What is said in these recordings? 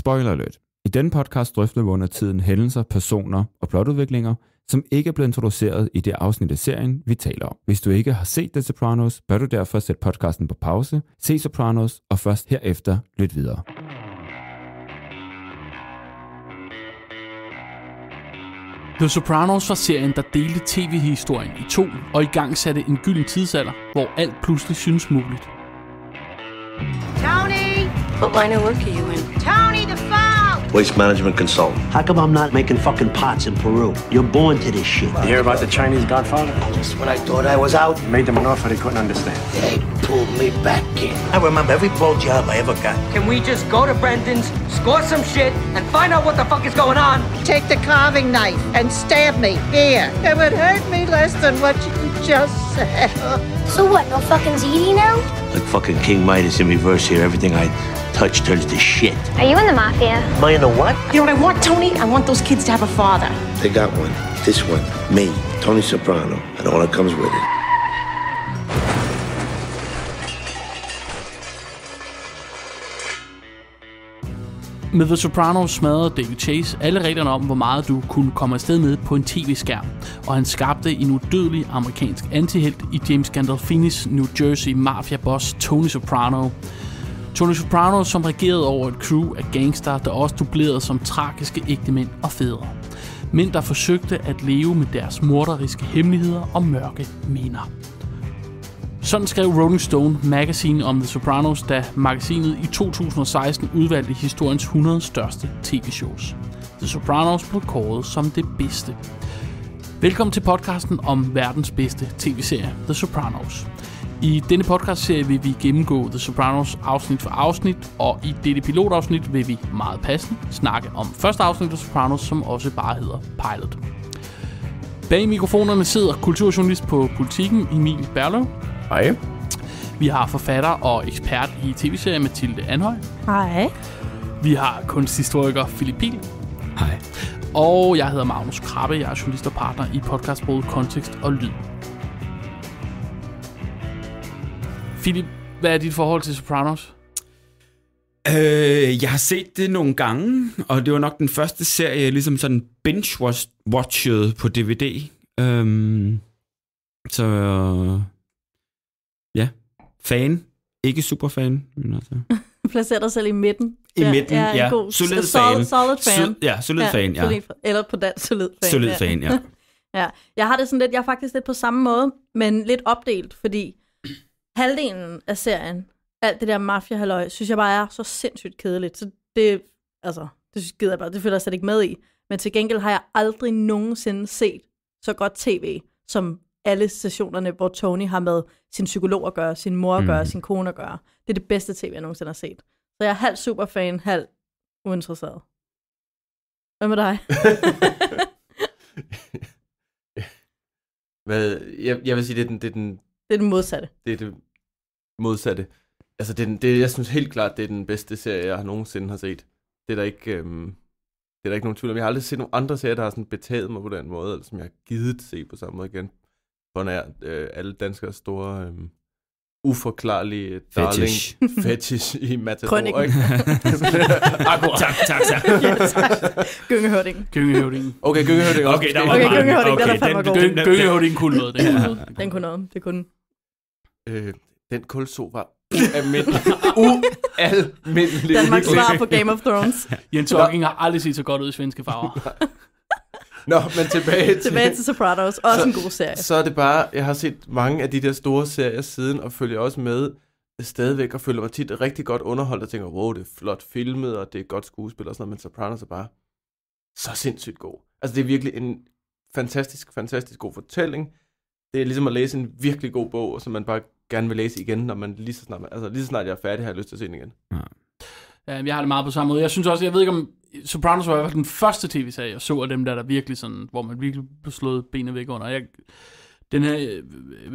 Spoiler alert. I denne podcast drøfter vi under tiden hændelser, personer og plotudviklinger, som ikke er blevet introduceret i det afsnit af serien, vi taler om. Hvis du ikke har set The Sopranos, bør du derfor sætte podcasten på pause, se Sopranos og først herefter lyt videre. The Sopranos var serien, der delte tv-historien i to og igangsatte en gylden tidsalder, hvor alt pludselig synes muligt. Tony! What line of work are you in? Tony the phone! Waste management consultant. How come I'm not making fucking pots in Peru? You're born to this shit. You hear about the Chinese Godfather? Just when I thought I was out, Made them an offer they couldn't understand. they pulled me back in. I remember every blowjob I ever got. Can we just go to Brendan's, score some shit, and find out what the fuck is going on? Take the carving knife and stab me here. It would hurt me less than what you just said. So what, no fucking ZD now? Like fucking King Midas in reverse here. Everything I touch turns to shit. Are you in the mafia? Am I in the what? You know what I want, Tony? I want those kids to have a father. They got one. This one. Me, Tony Soprano, and all that comes with it. Med The Sopranos smadrede David Chase alle reglerne om, hvor meget du kunne komme afsted med på en tv-skærm, og han skabte en udødelig amerikansk antihelt i James Gandolfinis New Jersey mafia-boss Tony Soprano. Tony Soprano, som regerede over et crew af gangster, der også dublerede som tragiske ægtemænd og fædre. Mænd, der forsøgte at leve med deres morderiske hemmeligheder og mørke minder. Sådan skrev Rolling Stone Magazine om The Sopranos, da magasinet i 2016 udvalgte historiens 100 største tv-shows. The Sopranos blev kåret som det bedste. Velkommen til podcasten om verdens bedste tv-serie, The Sopranos. I denne podcastserie vil vi gennemgå The Sopranos afsnit for afsnit, og i dette pilotafsnit vil vi meget passende snakke om første afsnit af Sopranos, som også bare hedder Pilot. Bag mikrofonerne sidder kulturjournalist på Politiken, Emil Berløv. Hej. Vi har forfatter og ekspert i tv-serier Mathilde Anhøj. Hej. Vi har kunsthistoriker Philip Pihl. Hej. Og jeg hedder Magnus Krabbe. Jeg er journalist og partner i podcastbruget Kontekst og Lyd. Philip, hvad er dit forhold til Sopranos? Jeg har set det nogle gange, og det var nok den første serie, jeg ligesom sådan binge-watchede på DVD. Ja, fan. Ikke superfan, men altså. Placerer dig selv i midten. I midten, ja. God, solid fan. Solid fan. Solid fan, ja. Eller på dansk, solid fan. Solid fan, ja. Ja. Jeg har det sådan lidt, jeg er faktisk lidt på samme måde, men lidt opdelt, fordi halvdelen af serien, alt det der mafia-halløj, synes jeg bare er så sindssygt kedeligt. Så det gider jeg bare, det føler jeg slet ikke med i. Men til gengæld har jeg aldrig nogensinde set så godt tv, som alle stationerne, hvor Tony har med sin psykolog at gøre, sin mor at gøre, sin kone at gøre. Det er det bedste tv, jeg nogensinde har set. Så jeg er halv superfan, halv uinteresseret. Hvad med dig? Jeg vil sige, det er den modsatte. Det er det modsatte. Altså, jeg synes helt klart, det er den bedste serie, jeg nogensinde har set. Det er der ikke nogen tvivl om. Jeg har aldrig set nogle andre serier, der har sådan betaget mig på den måde, eller som jeg har givet se på samme måde igen. For nær alle danskere store uforklarlige darling fetish i Matador, ikke? Tak. Gyngehøvdingen. Okay, Gyngehøvdingen. Okay, der var Gyngehøvdingen. Gyngehøvdingen kunne noget. Den kunne noget. Det kunne. Den kulso var ualmindelig. Danmarks svar på Game of Thrones. Jens Hocking har aldrig set så godt ud i svenske farver. Nå, men tilbage til Sopranos. Også en god serie. Så er det bare, jeg har set mange af de der store serier siden, og følger også med stadigvæk, og føler mig tit rigtig godt underholdt, og tænker, wow, det er flot filmet, og det er godt skuespil og sådan noget, men Sopranos er bare så sindssygt god. Altså, det er virkelig en fantastisk god fortælling. Det er ligesom at læse en virkelig god bog, som man bare gerne vil læse igen, når man lige så snart jeg er færdig, har jeg lyst til at se den igen. Ja, jeg har det meget på samme måde. Jeg synes også, jeg ved ikke om Sopranos var i hvert fald den første tv-serie, jeg så af dem der virkelig sådan, hvor man virkelig blev slået benet væk under. Den her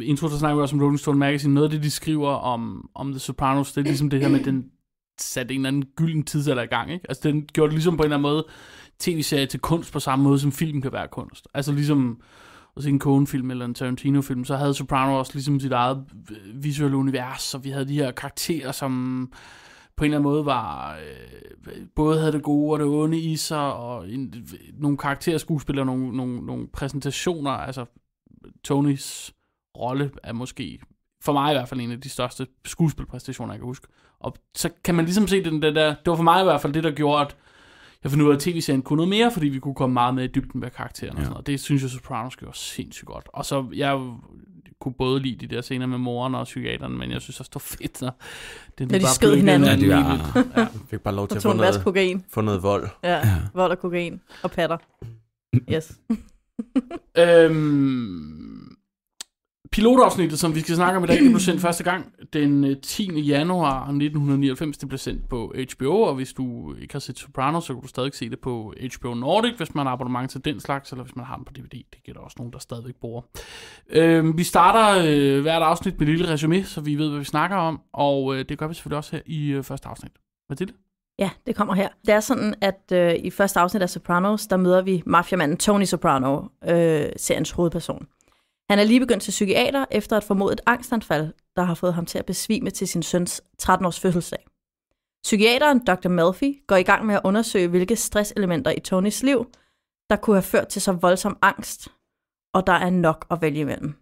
intro, der snakker vi også om Rolling Stone Magazine, noget af det, de skriver om The Sopranos, det er ligesom det her med, den satte en eller anden gylden tidsalder i gang, ikke? Altså, den gjorde det ligesom på en eller anden måde tv-serie til kunst på samme måde, som film kan være kunst. Altså ligesom at se en Coen-film eller en Tarantino-film, så havde Sopranos også ligesom sit eget visuelle univers, og vi havde de her karakterer, som på en eller anden måde var både havde det gode og det onde i sig, og nogle karakterskuespillere, nogle præsentationer. Altså Tonys rolle er måske, for mig i hvert fald, en af de største skuespilpræstationer, jeg kan huske. Og så kan man ligesom se det var for mig i hvert fald det, der gjorde, at jeg fandt ud af, at tv-serien kunne noget mere, fordi vi kunne komme meget med i dybden med karaktererne. Og sådan noget. Det synes jeg, Sopranos gjorde sindssygt godt. Og så, jeg kunne både lide de der scener med moren og psykiateren, men jeg synes også, det var fedt, når de skød hinanden. Ja, fik bare lov til at få noget vold. Ja, vold og kokain og patter. Yes. Pilotafsnittet, som vi skal snakke om i dag, det blev sendt første gang den 10. januar 1999. Det blev sendt på HBO, og hvis du ikke har set Sopranos, så kan du stadig se det på HBO Nordic, hvis man har abonnement til den slags, eller hvis man har den på DVD. Det giver der også nogen, der stadigvæk bruger. Vi starter hvert afsnit med et lille resume, så vi ved, hvad vi snakker om, og det gør vi selvfølgelig også her i første afsnit. Mathilde? Ja, det kommer her. Det er sådan, at i første afsnit af Sopranos, der møder vi mafiamanden Tony Soprano, seriens hovedperson. Han er lige begyndt til psykiater efter et formodet angstanfald, der har fået ham til at besvime til sin søns 13-års fødselsdag. Psykiateren Dr. Melfi går i gang med at undersøge, hvilke stresselementer i Tonys liv, der kunne have ført til så voldsom angst, og der er nok at vælge imellem.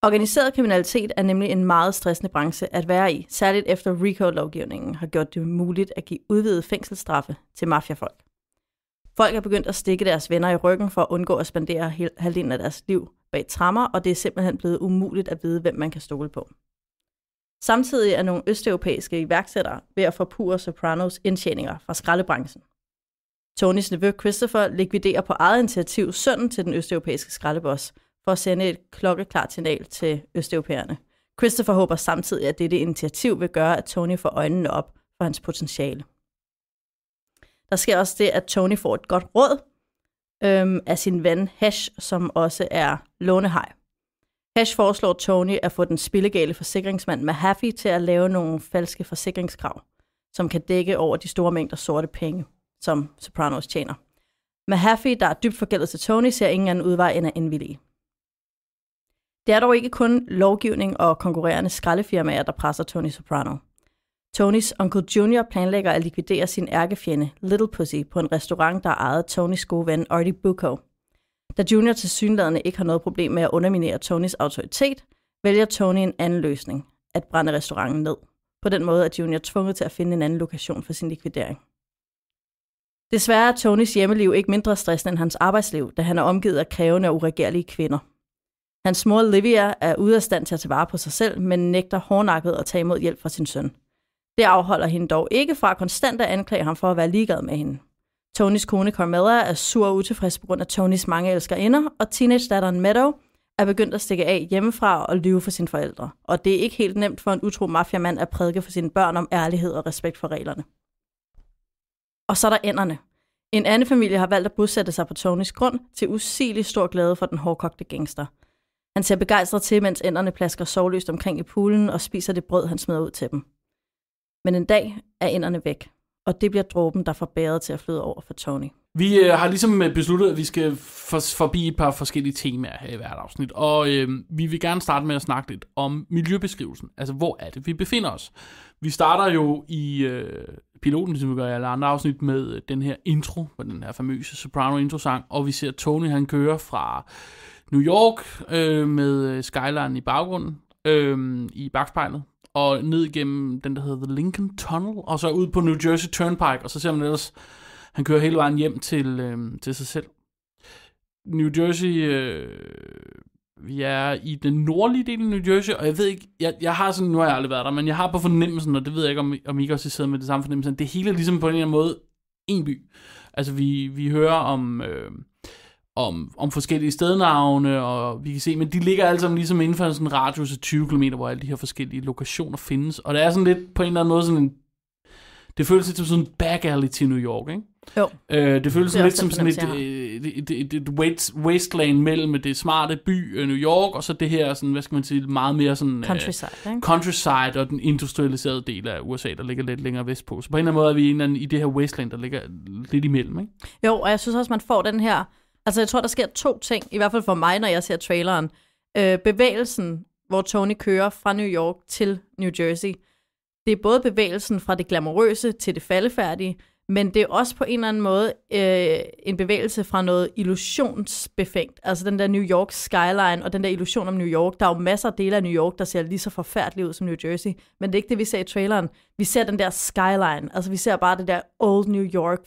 Organiseret kriminalitet er nemlig en meget stressende branche at være i, særligt efter RICO-lovgivningen har gjort det muligt at give udvidet fængselsstraffe til mafiafolk. Folk er begyndt at stikke deres venner i ryggen for at undgå at spendere halvdelen af deres liv bag tremmer, og det er simpelthen blevet umuligt at vide, hvem man kan stole på. Samtidig er nogle østeuropæiske iværksættere ved at forpurre Sopranos indtjeninger fra skraldebranchen. Tonys nevø Christopher likviderer på eget initiativ sønnen til den østeuropæiske skraldeboss for at sende et klokkeklart signal til østeuropæerne. Christopher håber samtidig, at dette initiativ vil gøre, at Tony får øjnene op for hans potentiale. Der sker også det, at Tony får et godt råd af sin ven Hesh, som også er lånehaj. Hesh foreslår Tony at få den spillegale forsikringsmand Mahaffey til at lave nogle falske forsikringskrav, som kan dække over de store mængder sorte penge, som Sopranos tjener. Mahaffey, der er dybt forgældet til Tony, ser ingen anden udvej end at indvillige. Det er dog ikke kun lovgivning og konkurrerende skraldefirmaer, der presser Tony Soprano. Tonys onkel Junior planlægger at likvidere sin ærkefjende Little Pussy på en restaurant, der er ejet Tonys gode ven Artie Bucco. Da Junior tilsyneladende ikke har noget problem med at underminere Tonys autoritet, vælger Tony en anden løsning, at brænde restauranten ned. På den måde er Junior tvunget til at finde en anden lokation for sin likvidering. Desværre er Tonys hjemmeliv ikke mindre stressende end hans arbejdsliv, da han er omgivet af krævende og uregerlige kvinder. Hans mor Livia er ude af stand til at tage vare på sig selv, men nægter hårdnakket at tage imod hjælp fra sin søn. Det afholder hende dog ikke fra konstant at anklage ham for at være ligeglad med hende. Tonys kone Carmella er sur og utilfreds på grund af Tonys mange elskerinder, og teenage-datteren Meadow er begyndt at stikke af hjemmefra og lyve for sine forældre. Og det er ikke helt nemt for en utro mafiamand at prædike for sine børn om ærlighed og respekt for reglerne. Og så er der ænderne. En anden familie har valgt at bosætte sig på Tonys grund til usigelig stor glæde for den hårdkogte gangster. Han ser begejstret til, mens ænderne plasker sovløst omkring i poolen og spiser det brød, han smider ud til dem. Men en dag er ænderne væk, og det bliver dråben, der får bæret til at flyde over for Tony. Vi har ligesom besluttet, at vi skal forbi et par forskellige temaer her i hvert afsnit, og vi vil gerne starte med at snakke lidt om miljøbeskrivelsen. Altså, hvor er det, vi befinder os? Vi starter jo i piloten, som vi gør i alle andre afsnit, med den her intro, med den her famøse Soprano-intro-sang, og vi ser Tony, han kører fra New York med skyline i baggrunden, i bagspejlet, og ned igennem den, der hedder The Lincoln Tunnel, og så ud på New Jersey Turnpike, og så ser man ellers, han kører hele vejen hjem til sig selv. New Jersey, vi er i den nordlige del af New Jersey, og jeg ved ikke, jeg har sådan, nu har jeg aldrig været der, men jeg har på fornemmelsen, og det ved jeg ikke, om I også sidder med det samme fornemmelse, det hele er ligesom på en eller anden måde en by. Altså vi hører om forskellige stednavne, og vi kan se, men de ligger alle sammen ligesom inden for sådan en radius af 20 km, hvor alle de her forskellige lokationer findes. Og det er sådan lidt på en eller anden måde sådan en, det føles lidt som sådan en back alley til New York, ikke? Jo. Det føles sådan lidt som sådan et wasteland mellem det smarte by New York, og så det her sådan, hvad skal man sige, meget mere sådan countryside og den industrialiserede del af USA, der ligger lidt længere vestpå. Så på en eller anden måde er vi i det her wasteland, der ligger lidt imellem, ikke? Jo, og jeg synes også, man får den her. Altså, jeg tror, der sker to ting, i hvert fald for mig, når jeg ser traileren. Bevægelsen, hvor Tony kører fra New York til New Jersey, det er både bevægelsen fra det glamourøse til det faldefærdige, men det er også på en eller anden måde en bevægelse fra noget illusionsbefængt. Altså den der New York skyline og den der illusion om New York. Der er jo masser af dele af New York, der ser lige så forfærdeligt ud som New Jersey. Men det er ikke det, vi ser i traileren. Vi ser den der skyline. Altså vi ser bare det der old New York,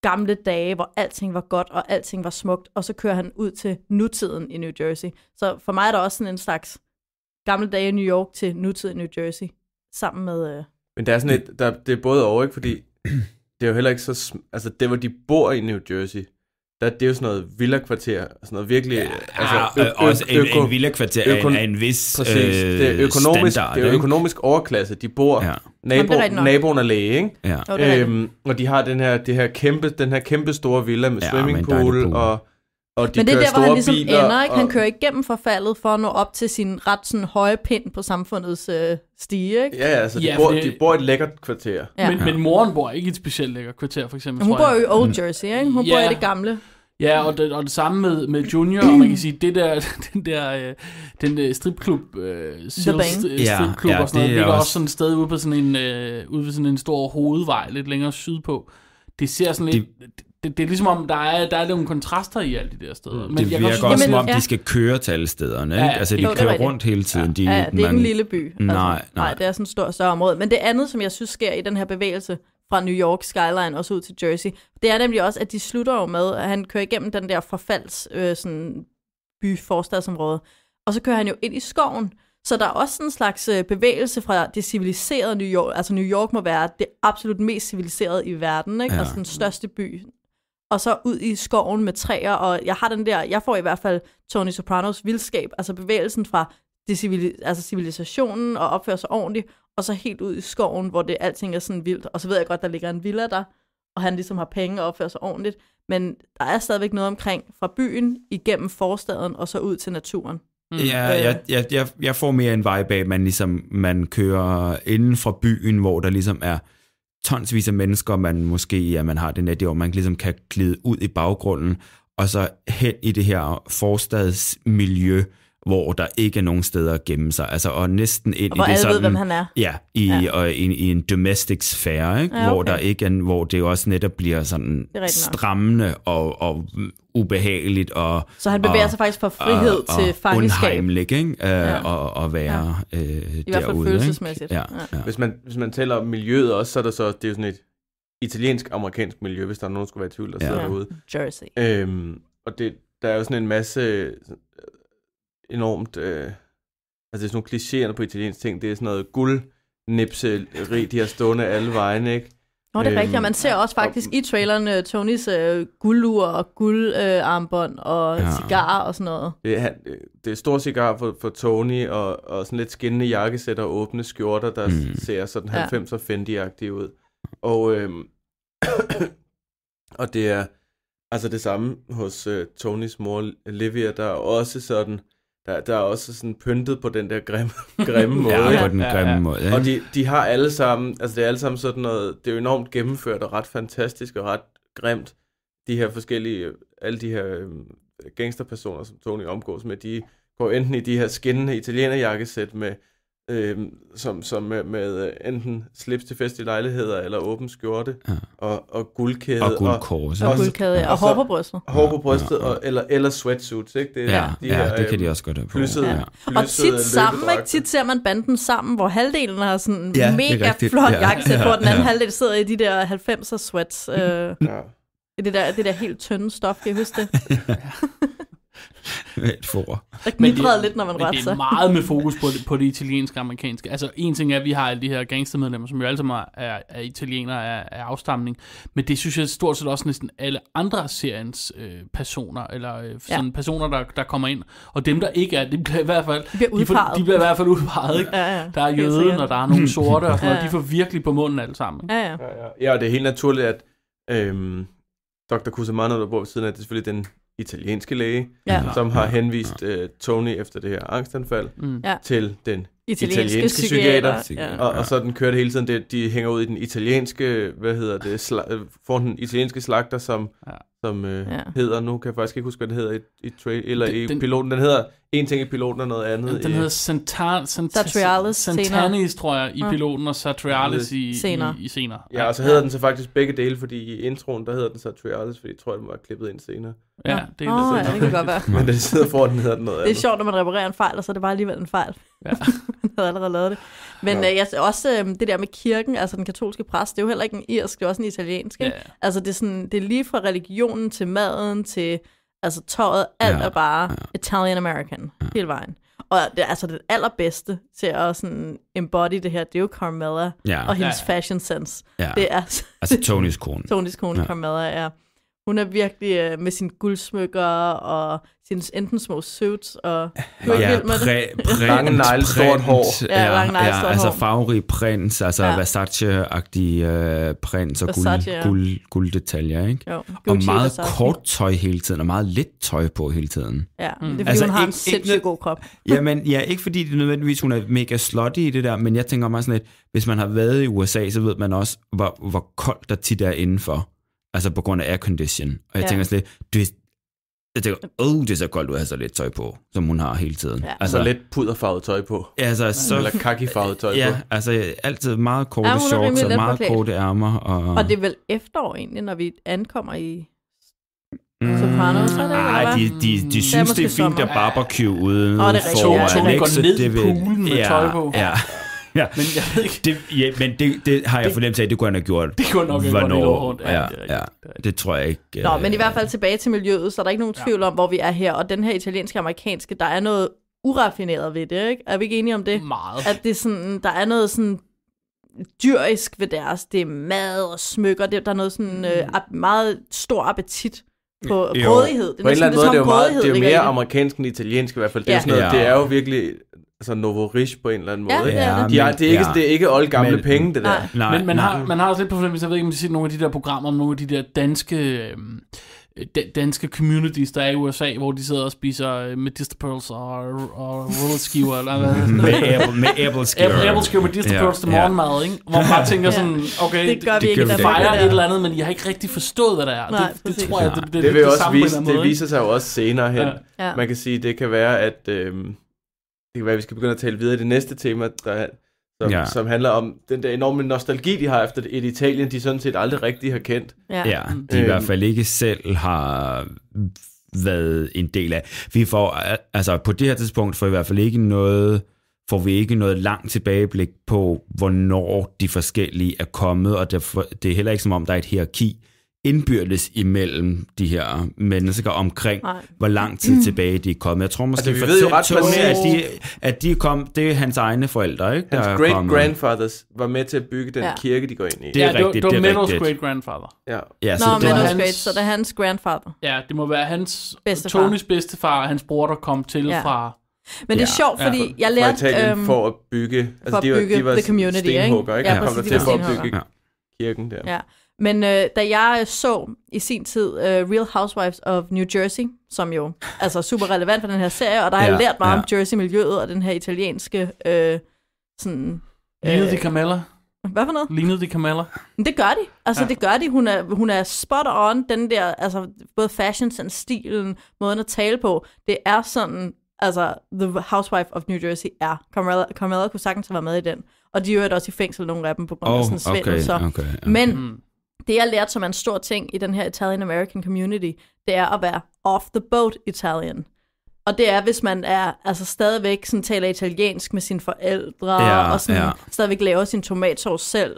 gamle dage, hvor alting var godt og alting var smukt. Og så kører han ud til nutiden i New Jersey. Så for mig er der også sådan en slags gamle dage i New York til nutiden i New Jersey. Sammen med... Men der er sådan det er både over, ikke? Fordi... Det er jo heller ikke så... Altså, det hvor de bor i New Jersey, det er jo sådan noget villa-kvarter, sådan noget virkelig... også en villa-kvarter af en vis det er økonomisk, standard. Det er jo økonomisk overklasse. De bor... Naboen er læge, ikke? Ja. Og de har den her kæmpe store villa med swimmingpool, og de men det er kører der, hvor han ligesom biler, ender, ikke? Han kører igennem forfaldet for at nå op til sin ret sådan høje pind på samfundets stige, ikke? Ja, altså de bor i et lækkert kvarter. Ja. Men moren bor ikke i et specielt lækkert kvarter, for eksempel. Hun bor jo i Old Jersey, ikke? Hun bor i det gamle. Ja, og det samme med Junior, og man kan sige, den stripklub, stripklub og sådan noget, ligger også sådan et sted ude på sådan ude ved sådan en stor hovedvej, lidt længere sydpå. Det ser sådan lidt... Det er ligesom om, der er nogle kontraster i alle de der steder. Men det virker også som om, de skal køre til alle stederne. Ikke? Altså, de kører rundt hele tiden. Det er ikke en lille by. Nej. Det er sådan et større område. Men det andet, som jeg synes sker i den her bevægelse fra New York skyline og så ud til Jersey, det er nemlig også, at de slutter jo med, at han kører igennem den der forfalds by-forstadsområde. Og så kører han jo ind i skoven. Så der er også en slags bevægelse fra det civiliserede New York. Altså New York må være det absolut mest civiliserede i verden, ikke? Altså den største by. Og så ud i skoven med træer, og jeg får i hvert fald Tony Sopranos vildskab, altså bevægelsen fra civilisationen og opføre sig ordentligt, og så helt ud i skoven, hvor alting er sådan vildt. Og så ved jeg godt, der ligger en villa der, og han ligesom har penge og opfører sig ordentligt. Men der er stadigvæk noget omkring fra byen, igennem forstaden, og så ud til naturen. Ja, jeg får mere en vibe af, at man kører inden fra byen, hvor der ligesom er tonsvis af mennesker, man har det net, hvor man ligesom kan glide ud i baggrunden, og så hen i det her forstadsmiljø, hvor der ikke er nogen steder at gemme sig. Altså, og næsten ind og i det sådan... Hvor alle ved, hvem han er. Ja, og i en domestic sfære, ikke? Ja, okay. Hvor der ikke er, hvor det også netop bliver sådan strammende og ubehageligt. Så han bevæger sig faktisk fra frihed til fangenskab. Unheimlich, ikke? Og være i hvert fald følelsesmæssigt. Ja. Hvis man taler om miljøet også, så er det jo sådan et italiensk-amerikansk miljø, hvis der er nogen, der skulle være i tvivl, der sidder derude. Jersey. Og der er jo sådan en masse enormt... altså det er sådan nogle klichéerne på italiensk ting. Det er sådan noget guldnipseri, de har stående alle vejen, ikke? Nå, det er rigtigt. Og man ser også faktisk i traileren Tonys guldur og guldarmbånd og cigarer og sådan noget. Det er stor cigar for Tony og sådan lidt skinnende jakkesæt og åbne skjorter, der ser sådan 90'er Fendi-agtige ud. Og det er altså det samme hos Tonys mor Olivia, der er også sådan... Der er også sådan pyntet på den der grimme måde. Ja, på den grimme måde. Ja. Og de har alle sammen, altså det er alle sammen sådan noget, det er jo enormt gennemført og ret fantastisk og ret grimt. De her forskellige, alle de her gangsterpersoner, som Tony omgås med, de går enten i de her skinnende italienerjakkesæt med, med enten slips til fest i lejligheder eller åben skjorte og guldkæde. Og guldkors. Og guldkæde, og hår på brystet. Hår på brystet, eller sweatsuits, ikke? Det, det kan de også godt have på. Og tit sammen, ikke? Tit ser man banden sammen, hvor halvdelen har sådan mega flot jakkesæt på, og den anden halvdel sidder i de der 90'er sweats. Det der helt tynde stof, kan I huske det? Et for. Der knidrede lidt, når man rette sig. Men det er meget med fokus på det italienske og amerikanske. Altså, en ting er, at vi har alle de her gangstermedlemmer, som jo alle sammen er italienere af afstamning. Men det synes jeg stort set også næsten alle andre seriens personer, eller sådan personer, der kommer ind. Og dem, der ikke er, de bliver i hvert fald... De bliver i hvert fald udpeget, ikke? Ja. Der er jøden, og der er nogle sorte, og sådan noget. De får virkelig på munden alle sammen. Ja, og det er helt naturligt, at Dr. Cusimano, der bor ved siden af, det er selvfølgelig den italienske læge, som har henvist Tony efter det her angstanfald til den italienske psykiater. Ja. Og så den kørte hele tiden, de hænger ud i den italienske, får den italienske slagter, som hedder, nu kan jeg faktisk ikke huske, hvad det hedder i piloten. Den hedder en ting i piloten og noget andet. Den hedder Santanis, tror jeg, i piloten, og Satrialis i senere. Ja, og så hedder den så faktisk begge dele, fordi i introen, der hedder den Satrialis, fordi jeg tror, den var klippet ind senere. Ja, det kan godt være. Men det sidder foran, den hedder den noget andet. Det er sjovt, når man reparerer en fejl, og så er det bare alligevel en fejl. Ja. Man havde allerede lavet det. Men også det der med kirken, altså den katolske præst, det er jo heller ikke en irsk, det er også en italiensk. Ja. Altså det er lige fra religionen til maden til tøjet, alt er bare Italian American hele vejen. Og det allerbedste til at sådan embody det her, det er jo Carmella og hendes fashion sense. Ja. Det er Tonys kone. Tonys kone, Carmella, er. Hun er virkelig med sine guldsmykker og sine enten små suits og lange negle, stort hår. Altså farverig prins, Versace-agtig prins og gulddetaljer, ikke? Jo, og meget kort tøj hele tiden, og meget lidt tøj på hele tiden. Ja, det er fordi hun har en sindssygt god krop. Ikke fordi det nødvendigvis hun er mega slutty i det der, men jeg tænker meget sådan lidt, hvis man har været i USA, så ved man også, hvor koldt der tit er indenfor. Altså på grund af aircondition. Og jeg tænker sådan lidt, det er så koldt ud at have så lidt tøj på, som hun har hele tiden. Ja. Altså lidt puderfarvet tøj på. Eller kaki-farvet tøj på. Ja, altid meget korte shorts og meget korte ærmer. Og det er vel efterår egentlig, når vi ankommer i Sopranos, så de synes, det er fint at barbecue uden foran. Tony går ned i poolen med tøj på. Ja, men jeg ved ikke. Det har jeg fornemt af, det kunne han have gjort. Det kunne nok ikke hvornår. Det tror jeg ikke. Nå, men i hvert fald tilbage til miljøet, så er der ikke nogen tvivl om, hvor vi er her. Og den her italienske amerikanske, der er noget uraffineret ved det, ikke? Er vi ikke enige om det? Meget. At det er sådan, der er noget sådan dyrisk ved deres. Det er mad og smykker. Der er noget sådan meget stor appetit på grådighed. På en eller anden måde, det er jo mere amerikansk end italiensk i hvert fald. Det er sådan noget, det er jo virkelig novo-rich på en eller anden måde. Det er ikke oldgamle penge, det der. Nej. Men man har også lidt problem, hvis jeg ved ikke, om de siger nogle af de der programmer, nogle af de der danske communities, der er i USA, hvor de sidder og spiser medisterpearls og rulleskriver med æbleskiver medisterpearls til morgenmad, ikke? Hvor man bare tænker sådan, okay, det fejrer et eller andet, men jeg har ikke rigtig forstået, hvad det er. Det tror jeg, det vil også vise, det viser sig jo også senere hen. Man kan sige, det kan være, at vi skal begynde at tale videre i det næste tema, som handler om den der enorme nostalgi, de har efter et Italien, de sådan set aldrig rigtig har kendt. Ja, de i hvert fald ikke selv har været en del af. Vi får, på det her tidspunkt får vi i hvert fald ikke noget langt tilbageblik på, hvornår de forskellige er kommet, og det er heller ikke som om, der er et hierarki indbyrdes imellem de her mennesker omkring, hvor lang tid tilbage de er kommet. Jeg tror måske, vi ved jo ret at de kom, det er hans egne forældre, ikke? Hans great-grandfathers var med til at bygge den kirke, de går ind i. Det er rigtigt. Det var Mennos great-grandfather. Så det er hans grandfather. Ja, det må være hans Tonys bedstefar og hans bror, der kom til fra... Men det er sjovt, fordi jeg lærte... for at bygge... de var stenhugger, ikke? Han kom der til for at bygge kirken der. Ja. Men da jeg så i sin tid Real Housewives of New Jersey, som jo er super relevant for den her serie, og der har jeg lært meget om Jersey-miljøet og den her italienske sådan... Lignede de Carmella? Hvad for noget? Lignede de Carmella? Men det gør de. Det gør de. Hun er spot on, den der, både fashions og stilen, måden at tale på. Det er sådan, The Housewife of New Jersey er. Carmella kunne sagtens have været med i den. Og de er jo også i fængsel, nogle af dem, på grund af sådan svindel. Okay. Men det, jeg lærte, som er en stor ting i den her Italian-American community, det er at være off-the-boat Italian. Og det er, hvis man er stadigvæk sådan, taler italiensk med sine forældre, og sådan, stadigvæk laver sin tomatsauce selv,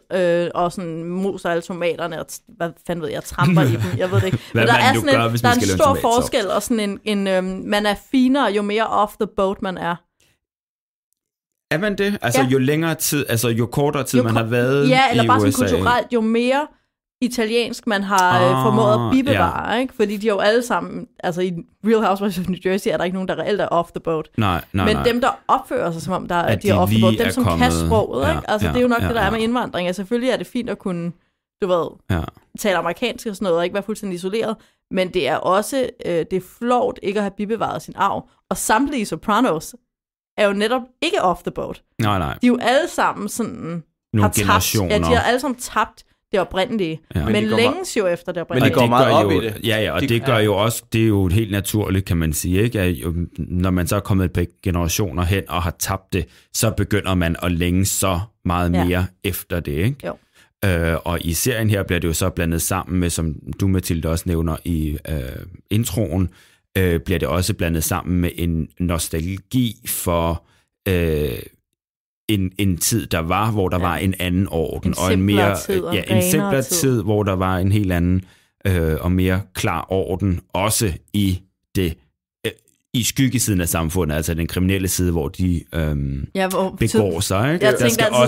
og sådan moser alle tomaterne, og hvad fanden ved jeg, tramper i dem, jeg ved det ikke. Men der er en stor forskel, og sådan man er finere, jo mere off-the-boat man er. Er man det? Jo længere tid, jo kortere tid man har været i USA. Ja, eller bare sådan kulturelt, jo mere italiensk man har formået at bibevare, ikke? Fordi de er jo alle sammen, i Real Housewives of New Jersey er der ikke nogen, der reelt er off the boat. Nej. Men dem, der opfører sig som om, de er off the boat, dem som kan sproget, ikke? Det er jo nok det, der er med indvandring. Selvfølgelig er det fint at kunne, tale amerikansk og sådan noget, og ikke være fuldstændig isoleret, men det er også, det er flot ikke at have bibevaret sin arv. Og samtlige Sopranos er jo netop ikke off the boat. Nej. De er jo alle sammen sådan... Nogle generationer. Ja, de har alle sammen tabt det oprindelige. Ja. Men længes jo efter det oprindelige. Men de går meget op i det. Ja, og det gør jo også, det er jo helt naturligt, kan man sige, ikke? At når man så er kommet et par generationer hen og har tabt det, så begynder man at længe så meget mere efter det, ikke? Jo. Og i serien her bliver det jo så blandet sammen med, som du, Mathilde, også nævner i introen, bliver det også blandet sammen med en nostalgi for en tid, der var, hvor der var en anden orden. Og en mere tid, en simplere tid, hvor der var en helt anden og mere klar orden, også i det i skyggesiden af samfundet, altså den kriminelle side, hvor de begår sig. Ikke? Jeg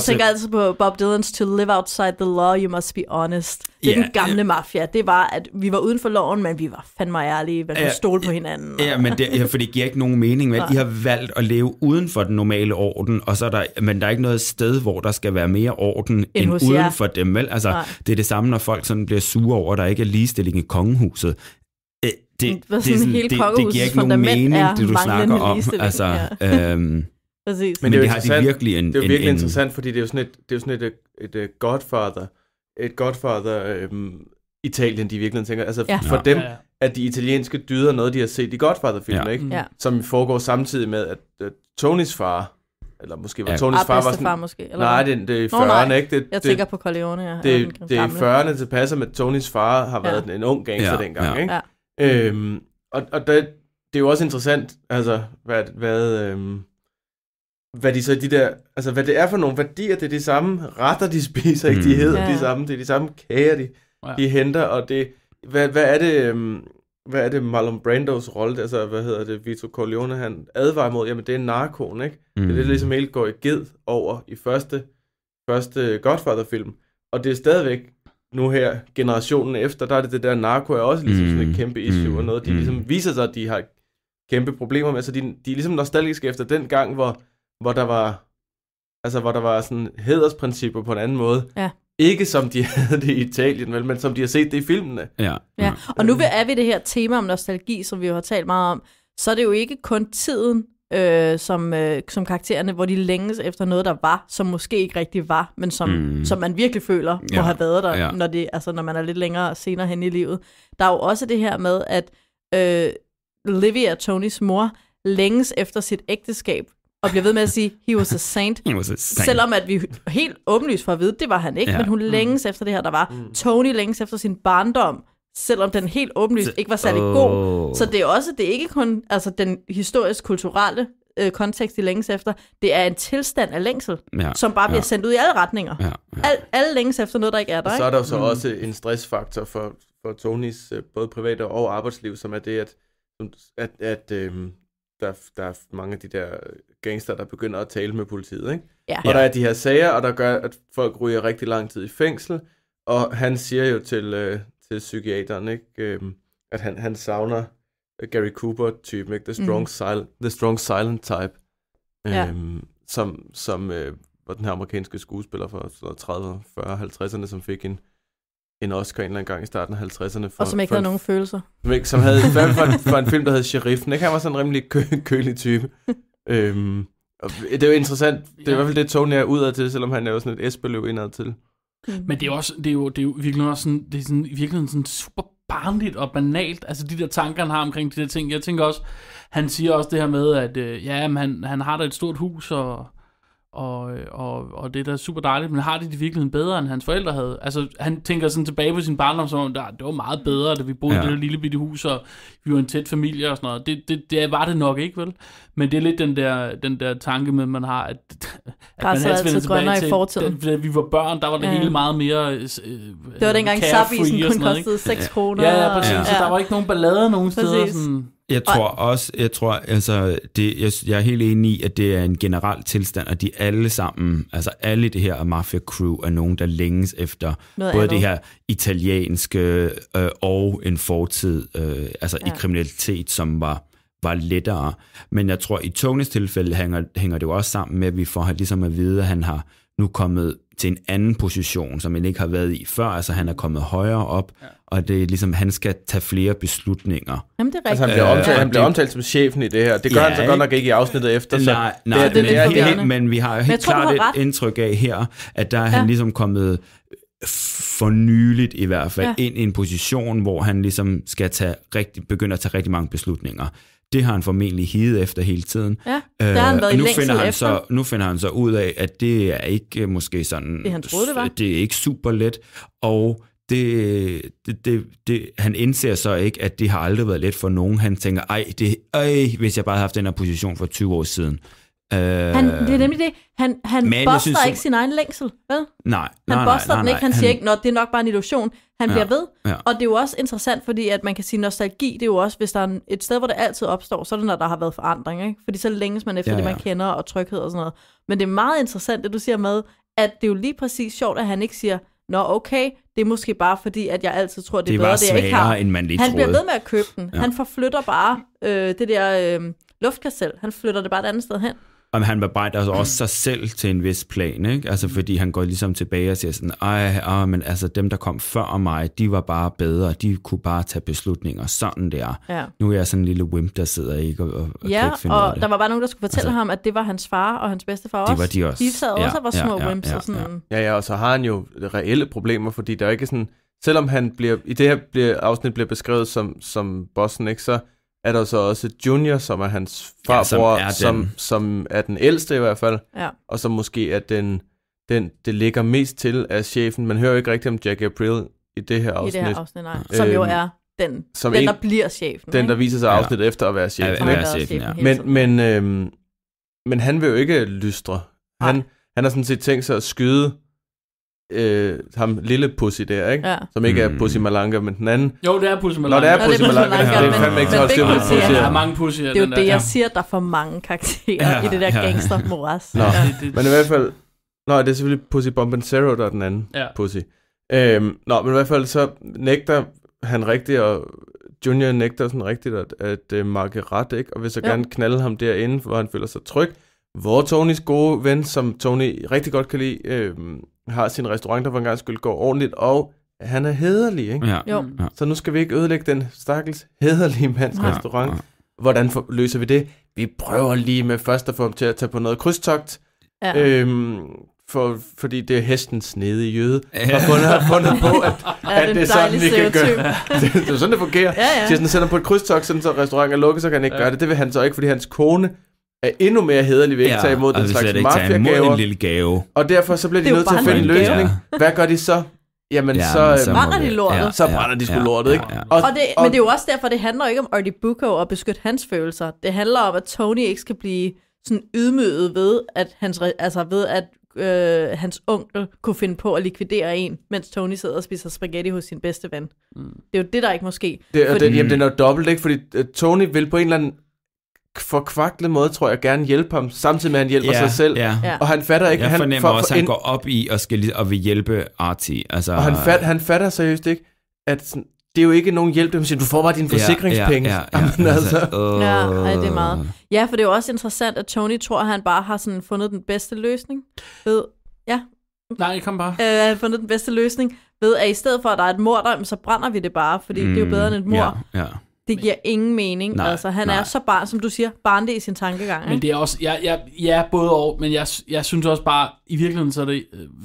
tænker altid på Bob Dylan's To live outside the law, you must be honest. Det er den gamle mafia. Det var, at vi var uden for loven, men vi var fandme ærlige. Man kunne stole på hinanden. Ja, men for det giver ikke nogen mening. Men I har valgt at leve uden for den normale orden, og så er men der er ikke noget sted, hvor der skal være mere orden end uden for dem. Vel? Altså, det er det samme, når folk sådan bliver sure over, at der ikke er ligestilling i kongehuset. Det giver ikke nogen mening, det du snakker om. Altså, præcis. Men det har de virkelig det er jo virkelig interessant, fordi det er jo sådan et Godfather Italien, de virkelig tænker. Altså for dem er de italienske dyder noget, de har set i Godfather-filmen, ikke? Ja. Som foregår samtidig med, at Tonys far, eller måske var Tonys far var sådan... Far måske, eller nej, det er i 40'erne, ikke? Jeg tænker på Corleone, ja. Det er i 40'erne, det passer med, at Tonys far har været en ung gangster dengang, ikke? Ja. Og det er jo også interessant, altså, hvad de så de der, altså hvad det er for nogle værdier, det er de samme retter, de spiser, ikke? De hedder de samme, det er de samme kager, de henter, og det, hvad er det Marlon Brandos rolle, altså, hvad hedder det, Vito Corleone, han advarer mod, jamen det er narkoen, ikke? Det er det, ligesom helt går i ged over i første Godfather-film, og det er stadigvæk nu her, generationen efter, der er det der narko er også ligesom sådan et kæmpe issue, og noget, de ligesom viser sig, at de har kæmpe problemer med, så de er ligesom nostalgiske efter den gang, hvor der var sådan hædersprincipper på en anden måde. Ja. Ikke som de havde det i Italien, men som de har set det i filmene. Ja. Og nu er vi det her tema om nostalgi, som vi jo har talt meget om, så er det jo ikke kun tiden, som karaktererne, hvor de længes efter noget, der var, som måske ikke rigtig var, men som man virkelig føler må have været der, når man er lidt længere senere hen i livet. Der er jo også det her med, at Olivia, Tonys mor, længes efter sit ægteskab, og bliver ved med at sige, he was a saint. Selvom at vi helt åbenlyst får at vide, det var han ikke, men hun længes efter det her, der var. Tony længes efter sin barndom, selvom den helt åbenlyst ikke var særlig god. Så det er ikke kun den historisk-kulturelle kontekst, de længes efter. Det er en tilstand af længsel, som bare bliver sendt ud i alle retninger. Alle længes efter noget, der ikke er der. Så er der jo så også en stressfaktor for Tonys både private og arbejdsliv, som er det, at der er mange af de der gangster, der begynder at tale med politiet, ikke? Ja. Og der er de her sager, og der gør, at folk ryger rigtig lang tid i fængsel, og han siger jo til psykiateren, ikke, at han savner Gary Cooper-typen, ikke? The strong silent type, som var den her amerikanske skuespiller fra 30, 40, 50'erne, som fik en Oscar en eller anden gang i starten af 50'erne. Og som ikke havde nogen følelser. Som havde for en film, der hed Sheriffen, ikke? Han var sådan en rimelig kølig type. Og det er jo interessant. Det er i hvert fald det, Tony er udad til, selvom han er jo sådan et esbeløv indad til. Men det er jo virkelig også sådan, det er sådan, virkelig sådan super barnligt og banalt, altså de der tanker, han har omkring de der ting. Jeg tænker også, han siger også det her med, at han har da et stort hus, og det er da super dejligt, men har de virkeligheden bedre, end hans forældre havde? Altså, han tænker sådan tilbage på sin barndom, som om det var meget bedre, da vi boede i det der lille bitte hus, og vi var en tæt familie og sådan noget. Det var det nok ikke, vel? Men det er lidt den der tanke med, man har, at man altid grønnere i fortiden. Da vi var børn, der var det hele meget mere det var dengang Sabisen kun kostede 6 kroner. Ja, præcis. Så der var ikke nogen ballade nogen steder. Sådan. Jeg er helt enig i, at det er en generel tilstand, at de alle sammen, altså alle det her mafia crew, er nogen, der længes efter noget både andet. Det her italienske og en fortid, i kriminalitet, som var lettere. Men jeg tror, i Tonys tilfælde hænger det jo også sammen med, at vi får ligesom at vide, at han har nu kommet til en anden position, som han ikke har været i før. Altså han er kommet højere op, og det er ligesom, han skal tage flere beslutninger. Jamen det er altså rigtigt. han bliver omtalt som chefen i det her. Det gør han så godt nok ikke i afsnittet efter. Nej, men vi har helt klart et indtryk af her, at der er han ligesom kommet for nyligt i hvert fald ind i en position, hvor han ligesom skal begynde at tage rigtig mange beslutninger. Det har han formentlig higet efter hele tiden. Ja, der har han været i længsel efter. Nu finder han så ud af, at det er ikke måske sådan... Det han troede, det var. Det er ikke super let, og han indser så ikke, at det har aldrig været let for nogen. Han tænker, hvis jeg bare havde haft den her position for 20 år siden. Det er nemlig det. Han boster ikke sin egen længsel, vel? Nej. Han boster den ikke. Han siger ikke, det er nok bare en illusion. Han bliver ved. Ja. Og det er jo også interessant, fordi at man kan sige, nostalgi, det er jo også, hvis der er et sted, hvor det altid opstår, så er det, når der har været forandring, ikke? Fordi så længes man efter det, man kender, og tryghed og sådan noget. Men det er meget interessant, det du siger med, at det er jo lige præcis sjovt, at han ikke siger, okay, det er måske bare fordi, at jeg altid tror, det er bedre, det jeg ikke har. End man lige han troede. bliver ved med at købe den. Ja. Han forflytter bare det der luftkastel. Han flytter det bare et andet sted hen. Og han bebrejder altså også sig selv til en vis plan, ikke? Altså fordi han går ligesom tilbage og siger sådan, men altså dem, der kom før mig, de var bare bedre, de kunne bare tage beslutninger, sådan der. Ja. Nu er jeg sådan en lille wimp, der sidder ikke og kan ikke finde ud af det. Der var bare nogen, der skulle fortælle ham, at det var hans far og hans bedstefar også. Det var de også. De sad også og var små wimps og sådan. Ja, og så har han jo reelle problemer, fordi der er ikke sådan, selvom han i det her afsnit bliver beskrevet som bossen, ikke, så er der så også Junior, som er hans farbror, som er den ældste i hvert fald, og som måske er det ligger mest til af chefen. Man hører jo ikke rigtigt om Jack April i det her afsnit. Nej. Som jo er den der bliver chefen. Den, der viser sig afsnit efter at være chefen. Men han vil jo ikke lystre. Han har sådan set tænkt sig at skyde ham lille Pussy der, ikke? Ja. Som ikke er Pussy Malanga, men den anden. Jo, det er Pussy Malanga. Nå, det er Pussy Malanga. Det er fandme ikke til at holde styr på Pussy. Der er mange Pussy. Det er jo det, jeg siger, der er for mange karakterer i det der gangster-moras. Men i hvert fald... Nå, det er selvfølgelig Pussy Bombancero, der er den anden Pussy. Men i hvert fald så nægter han rigtigt, og Junior nægter sådan rigtigt at markere ret, ikke? Og vil så gerne knalde ham derinde, hvor han føler sig tryg. Hvor Tonys gode ven, som Tony rigtig godt kan lide, har sin restaurant, der for en gang skyld går ordentligt, og han er hæderlig, ikke? Ja. Så nu skal vi ikke ødelægge den stakkels hæderlige mands restaurant. Hvordan løser vi det? Vi prøver lige med først at få ham til at tage på noget krydstogt, fordi det er hestens snedige jøde, har fundet på, at det er sådan, vi kan gøre. Det er sådan, det fungerer. Så han sender på et krydstogt, sådan så restauranten er lukket, så kan han ikke gøre det. Det vil han så ikke, fordi hans kone er endnu mere hæderlig ved at tage imod den slags mafia-gaver. En lille gave. Og derfor så bliver de nødt til at finde en løsning. Hvad gør de så? Jamen så brænder de lortet. Så brænder de sgu lortet, ikke? Men det er jo også derfor, det handler ikke om Artie Bucco og beskytte hans følelser. Det handler om, at Tony ikke skal blive sådan ydmyget ved, at hans onkel kunne finde på at likvidere en, mens Tony sidder og spiser spaghetti hos sin bedste ven. Det er jo det, der ikke må ske. Det er noget dobbelt, ikke? Fordi Tony vil på en eller anden forkvaklet måde, tror jeg, gerne hjælpe ham, samtidig med, at han hjælper sig selv. Og han fatter ikke... Jeg fornemmer også, at han går op i og vil hjælpe Artie. Altså, og han fatter seriøst ikke, at det er jo ikke nogen hjælp, du får bare dine forsikringspenge. Det er meget. Ja, for det er jo også interessant, at Tony tror, at han bare har sådan fundet den bedste løsning ved... Nej, kom bare. Han har fundet den bedste løsning ved, at i stedet for, at der er et mord der, så brænder vi det bare, fordi det er jo bedre end et mord. Det giver ingen mening. Han er så som du siger, barnlig i sin tankegang. Ikke? Men det er også, både og, men jeg synes også bare, i virkeligheden,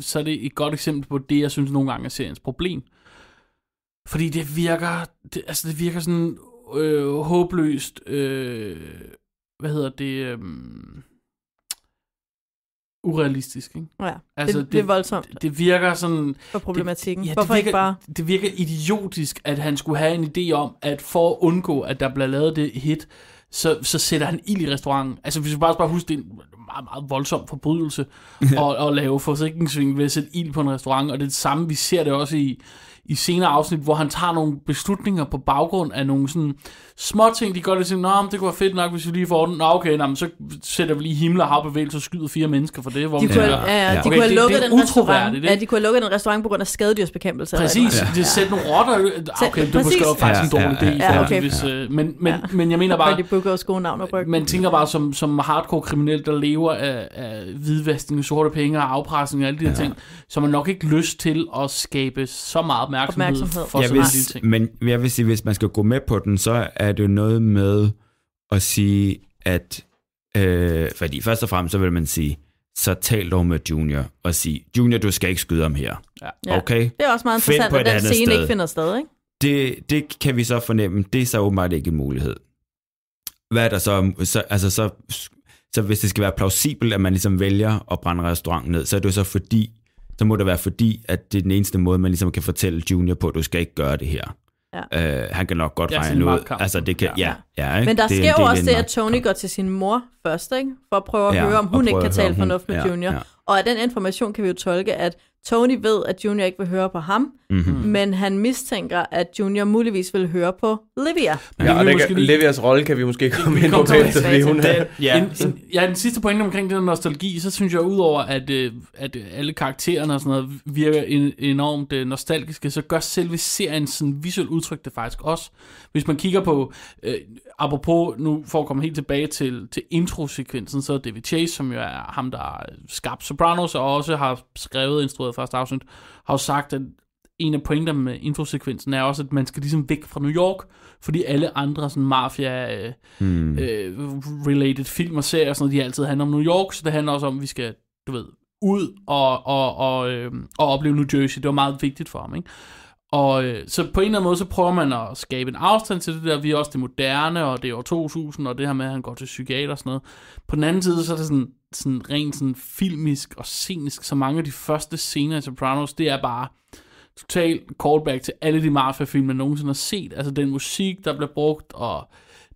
så er det et godt eksempel på det, jeg synes nogle gange er seriens problem. Fordi det virker sådan håbløst, urealistisk, ikke? Ja, altså, det er voldsomt. Det virker sådan... For problematikken. Hvorfor ikke bare... Det virker idiotisk, at han skulle have en idé om, at for at undgå, at der bliver lavet det hit, så sætter han ild i restauranten. Altså, hvis vi bare husker, det er en meget, meget voldsom forbrydelse at lave forsikringssving ved at sætte ild på en restaurant, og det er det samme, vi ser det også i senere afsnit, hvor han tager nogle beslutninger på baggrund af nogle sådan små ting, de gør det til, nå, det kunne være fedt nok, hvis vi lige får den. Nå, okay, så sætter vi lige himmel og havbevægelse og skyder 4 mennesker for det. Hvor de kunne have lukket den restaurant. Ja, de kunne have lukket den restaurant på grund af skadedyrsbekæmpelse. Præcis, det sætter nogle rotter. Okay, det var måske faktisk en dårlig idé. Men jeg mener bare, de booker også gode navn og ryg. Man tænker bare som hardcore kriminel, der lever af hvidvaskning, sorte penge og afpresning og alle de her ting, så man nok ikke lyst til at skabe så meget opmærksomhed for sådan nogle ting. Men jeg vil sige, hvis man skal gå med på den, så er det noget med at sige, at fordi først og fremmest, så vil man sige, så tal dog med Junior og sige, Junior, du skal ikke skyde ham her. Ja. Okay? Det er også meget interessant, at den scene ikke finder sted, ikke? Det kan vi så fornemme. Det er så åbenbart ikke en mulighed. Hvad er der så hvis det skal være plausibelt, at man ligesom vælger at brænde restauranten ned, så er det jo så må det være fordi, at det er den eneste måde, man ligesom kan fortælle Junior på, at du skal ikke gøre det her. Ja. Han kan nok godt regne ud. Altså, det kan, ikke? Men der sker jo også det, at Tony går til sin mor først, ikke? For at prøve at høre, om hun ikke kan tale fornuft med Junior. Ja. Og af den information kan vi jo tolke, at Tony ved, at Junior ikke vil høre på ham, men han mistænker, at Junior muligvis vil høre på Livia. Livias rolle kan vi måske komme ind på. Den sidste pointe omkring den nostalgi, så synes jeg udover, at alle karaktererne og sådan noget virker enormt nostalgiske, så gør selve serien sådan visuelt udtryk det faktisk også. Hvis man kigger på, apropos nu for at komme helt tilbage til introsekvensen, så David Chase, som jo er ham, der har skabt Sopranos og også har skrevet og instrueret første afsnit, har jo sagt, at en af pointerne med introsekvensen er også, at man skal ligesom væk fra New York, fordi alle andre sådan mafia-related film og serier, sådan noget, de altid handler om New York, så det handler også om, at vi skal, ud og opleve New Jersey. Det var meget vigtigt for ham, ikke? Og så på en eller anden måde, så prøver man at skabe en afstand til det der. Vi er også det moderne, og det er år 2000, og det her med, at han går til psykiater og sådan noget. På den anden side, så er det sådan rent sådan filmisk og scenisk, så mange af de første scener i Sopranos, det er bare total callback til alle de mafia-film, man nogensinde har set. Altså den musik, der bliver brugt, og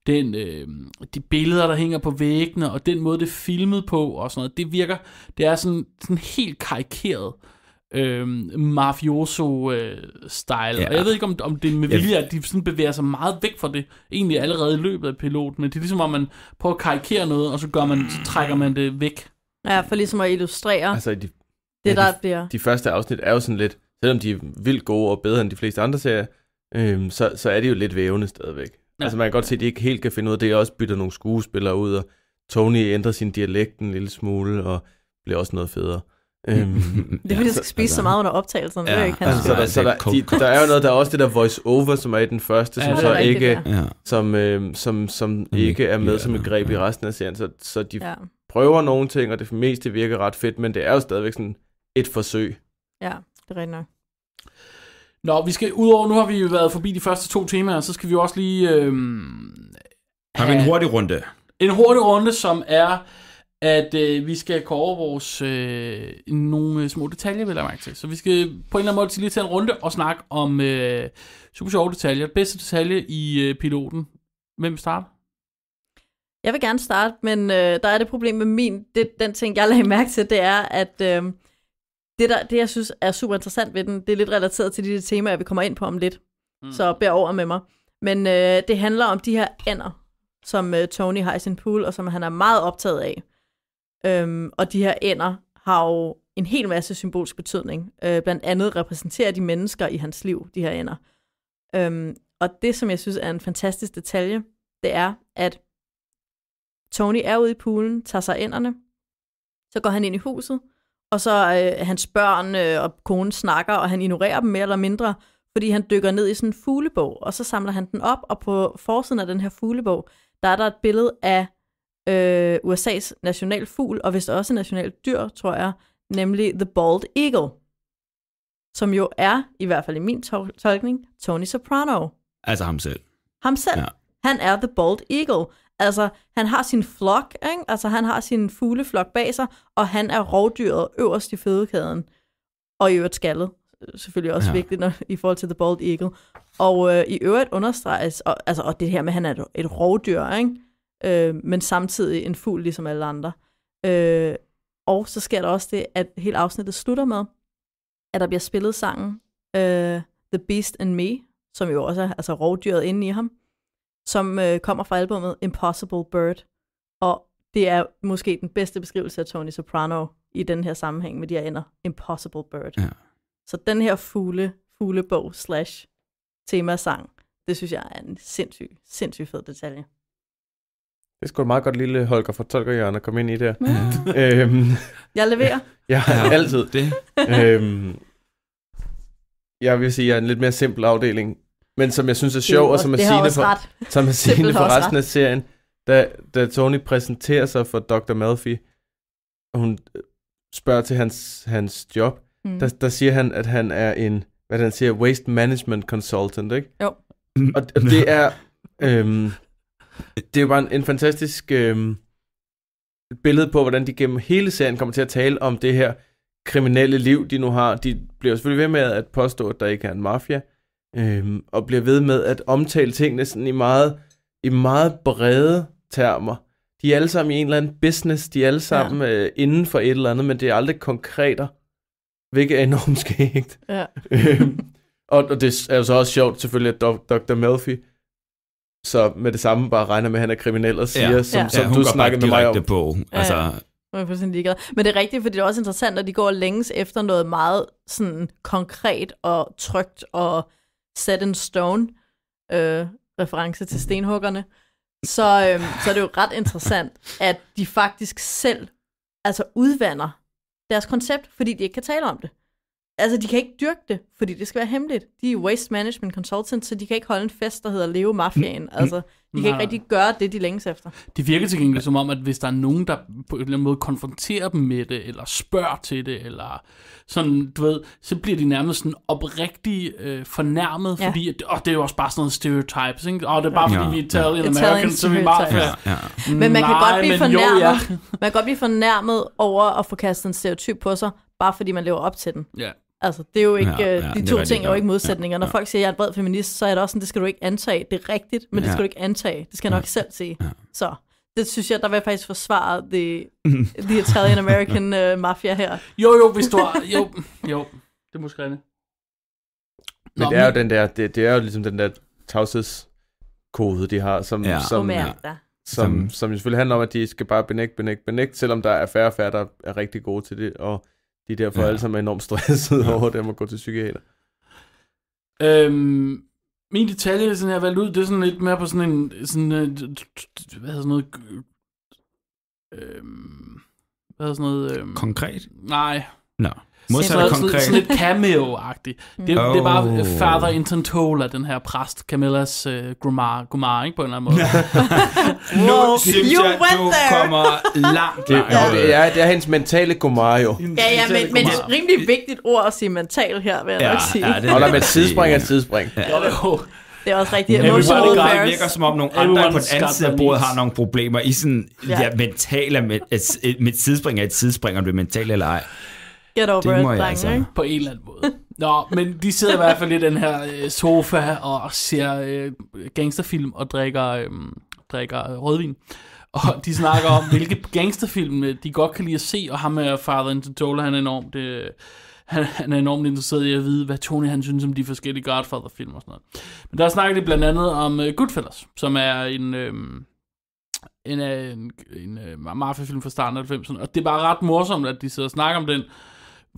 de billeder, der hænger på væggene, og den måde, det er filmet på, og sådan noget. Det er sådan helt karikeret mafioso-style. Og jeg ved ikke, om det er med vilje, at de sådan bevæger sig meget væk fra det, egentlig allerede i løbet af piloten, men det er ligesom, om man prøver at karikere noget, og så trækker man det væk. Ja, for ligesom at illustrere altså, der bliver... De første afsnit er jo sådan lidt, selvom de er vildt gode og bedre end de fleste andre serier, så er de jo lidt vævende stadigvæk. Ja. Altså man kan godt se, at de ikke helt kan finde ud af det, også bytter nogle skuespillere ud, og Tony ændrer sin dialekt en lille smule, og bliver også noget federe. Det er fordi, der skal spise så meget under optagelserne. Ja, der er jo noget, der er også det der voice-over, som er i den første, som så ikke, som ikke er med som et greb i resten af serien. Så de prøver nogle ting, og det meste virker ret fedt, men det er jo stadigvæk sådan et forsøg. Ja, det er rigtigt nok. Nå, vi skal udover, nu har vi jo været forbi de første 2 temaer, så skal vi også lige... har vi en hurtig runde? En hurtig runde, som er, at vi skal gå over vores nogle små detaljer, vil jeg mærke til. Så vi skal på en eller anden måde lige tage en runde og snakke om super sjove detaljer. Bedste detalje i piloten. Hvem vil starte? Jeg vil gerne starte, men der er det problem med den ting, jeg lagde mærke til, det er, at det jeg synes er super interessant ved den, det er lidt relateret til de temaer, vi kommer ind på om lidt. Så bær over med mig. Men det handler om de her ænder, som Tony har i sin pool, og som han er meget optaget af. Og de her ænder har jo en hel masse symbolsk betydning. Blandt andet repræsenterer de mennesker i hans liv, de her ænder. Og det, som jeg synes er en fantastisk detalje, det er, at Tony er ude i poolen, tager sig ænderne, så går han ind i huset, og så hans børn og kone snakker, og han ignorerer dem mere eller mindre, fordi han dykker ned i sådan en fuglebog, og så samler han den op, og på forsiden af den her fuglebog, der er der et billede af USA's nationalfugl, og vist også nationaldyr, tror jeg, nemlig The Bald Eagle, som jo er, i hvert fald i min tolkning, Tony Soprano. Altså ham selv. Ham selv. Ja. Han er The Bald Eagle. Altså, han har sin flok, ikke? Altså, han har sin fugleflok bag sig, og han er rovdyret øverst i fødekæden. Og i øvrigt skaldet. Selvfølgelig også vigtigt i forhold til The Bald Eagle. Og i øvrigt understreges, og det her med, at han er et rovdyr, ikke? Men samtidig en fugl, ligesom alle andre. Og så sker der også det, at hele afsnittet slutter med, at der bliver spillet sangen The Beast and Me, som jo også er altså rovdyret inde i ham, som kommer fra albumet Impossible Bird. Og det er måske den bedste beskrivelse af Tony Soprano i den her sammenhæng med de her ender. Impossible Bird. Ja. Så den her fuglebog / temasang, det synes jeg er en sindssygt fed detalje. Det er sgu et meget godt lille Holger fra Tolkerhjørnet at komme ind i der. Jeg leverer. Ja, altid. Det. Jeg vil sige, at jeg er en lidt mere simpel afdeling, men som jeg synes er sjov, og som er sigende for resten af serien, da Tony præsenterer sig for Dr. Melfi, og hun spørger til hans job, der siger han, at han er en, hvad han siger, waste management consultant, ikke? Jo. Og det er... det er jo bare en fantastisk billede på, hvordan de gennem hele serien kommer til at tale om det her kriminelle liv, de nu har. De bliver selvfølgelig ved med at påstå, at der ikke er en mafia, og bliver ved med at omtale tingene sådan i meget brede termer. De er alle sammen i en eller anden business, de er alle sammen inden for et eller andet, men det er aldrig konkreter, hvilket er enormt skægt. Ja. Og det er jo så også sjovt selvfølgelig, at Dr. Melfi så med det samme bare regner med, at han er kriminel og siger, som du snakkede med mig om. På. Altså... Men det er rigtigt, for det er også interessant, at de går længes efter noget meget sådan konkret og trygt og set in stone, reference til stenhuggerne. Så er det jo ret interessant, at de faktisk selv udvander deres koncept, fordi de ikke kan tale om det. Altså, de kan ikke dyrke det, fordi det skal være hemmeligt. De er waste management consultants, så de kan ikke holde en fest, der hedder Leo Mafiaen. Altså, de kan ikke rigtig gøre det, de længes efter. Det virker til gengæld som om, at hvis der er nogen, der på en eller anden måde konfronterer dem med det, eller spørger til det, eller sådan, du ved, så bliver de nærmest sådan oprigtigt fornærmet, fordi det er jo også bare sådan noget stereotypes, ikke? Det er bare fordi vi er Italian American, så vi er mafia. Men man kan godt blive fornærmet. Man kan godt blive fornærmet over at få kastet en stereotyp på sig, bare fordi man lever op til den. Ja. Altså, det er jo ikke, de to ting er jo ikke modsætninger. Når folk siger, at jeg er en bred feminist, så er det også sådan, det skal du ikke antage. Det er rigtigt, men det skal du ikke antage. Det skal jeg nok selv sige. Så det synes jeg, der vil jeg faktisk forsvare the Italian American mafia her. Jo, hvis du har... Jo, det må skrive. Men det er jo den der, det er jo ligesom den der tavshedskode, de har, som selvfølgelig handler om, at de skal bare benægte, selvom der er færre, der er rigtig gode til det, og de er derfor alle sammen er enormt stressede over det, at man går til psykiater. Min detalje, sådan jeg har valgt ud, det er sådan lidt mere på sådan en, konkret? Nej. Nå. Modsat konkret. Sådan lidt cameo-agtigt. Det er bare Father Intantola, den her præst, Camillas Gumar, ikke på en eller anden måde. Nu synes jeg, du kommer langt. Det er hendes mentale Gumar jo. Men det er et rimelig vigtigt ord at sige mental her, vil jeg nok sige. Og der med et sidespring er et sidespring. Det er også rigtigt. Det virker som om nogle andre på den anden side af bordet har nogle problemer i sådan mentale, med et sidespring er et sidespring, om det er mentalt eller ej. Get over it, drenge, på en eller anden måde. Nå, men de sidder i hvert fald i den her sofa og ser gangsterfilm og drikker rødvin. Og de snakker om, hvilke gangsterfilm de godt kan lide at se, og ham med Father Intantola, han er enormt interesseret i at vide, hvad Tony han synes om de forskellige Godfather-film og sådan noget. Men der snakker de blandt andet om Goodfellas, som er en mafia-film fra starten af 90'erne. Og det er bare ret morsomt, at de sidder og snakker om den,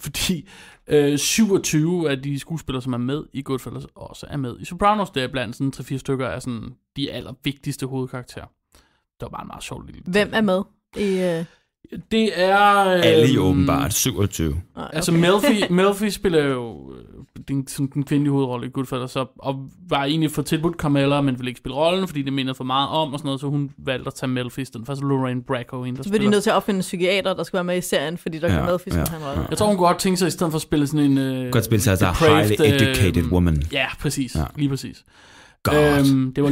fordi 27 af de skuespillere, som er med i Goodfellas, også er med i Sopranos. Det er blandt sådan 3-4 stykker af sådan de allervigtigste hovedkarakterer. Det var bare en meget sjov lille. Hvem er med i... Det er... alle åbenbart 27. Okay. Altså Melfi spiller jo den kvindelige hovedrolle i Goodfellas, og var egentlig for tilbudt Carmella, men ville ikke spille rollen, fordi det minder for meget om, og sådan noget, så hun valgte at tage Melfi i stedet for. Så Lorraine Bracco, der så blev de nødt til at opfinde en psykiater, der skulle være med i serien, fordi der kan Melfi som han rolle. Jeg tror, hun kunne godt tænke sig, i stedet for at spille sådan en... godt spille sig altså highly educated woman. Ja, præcis. Ja. Lige præcis. Det var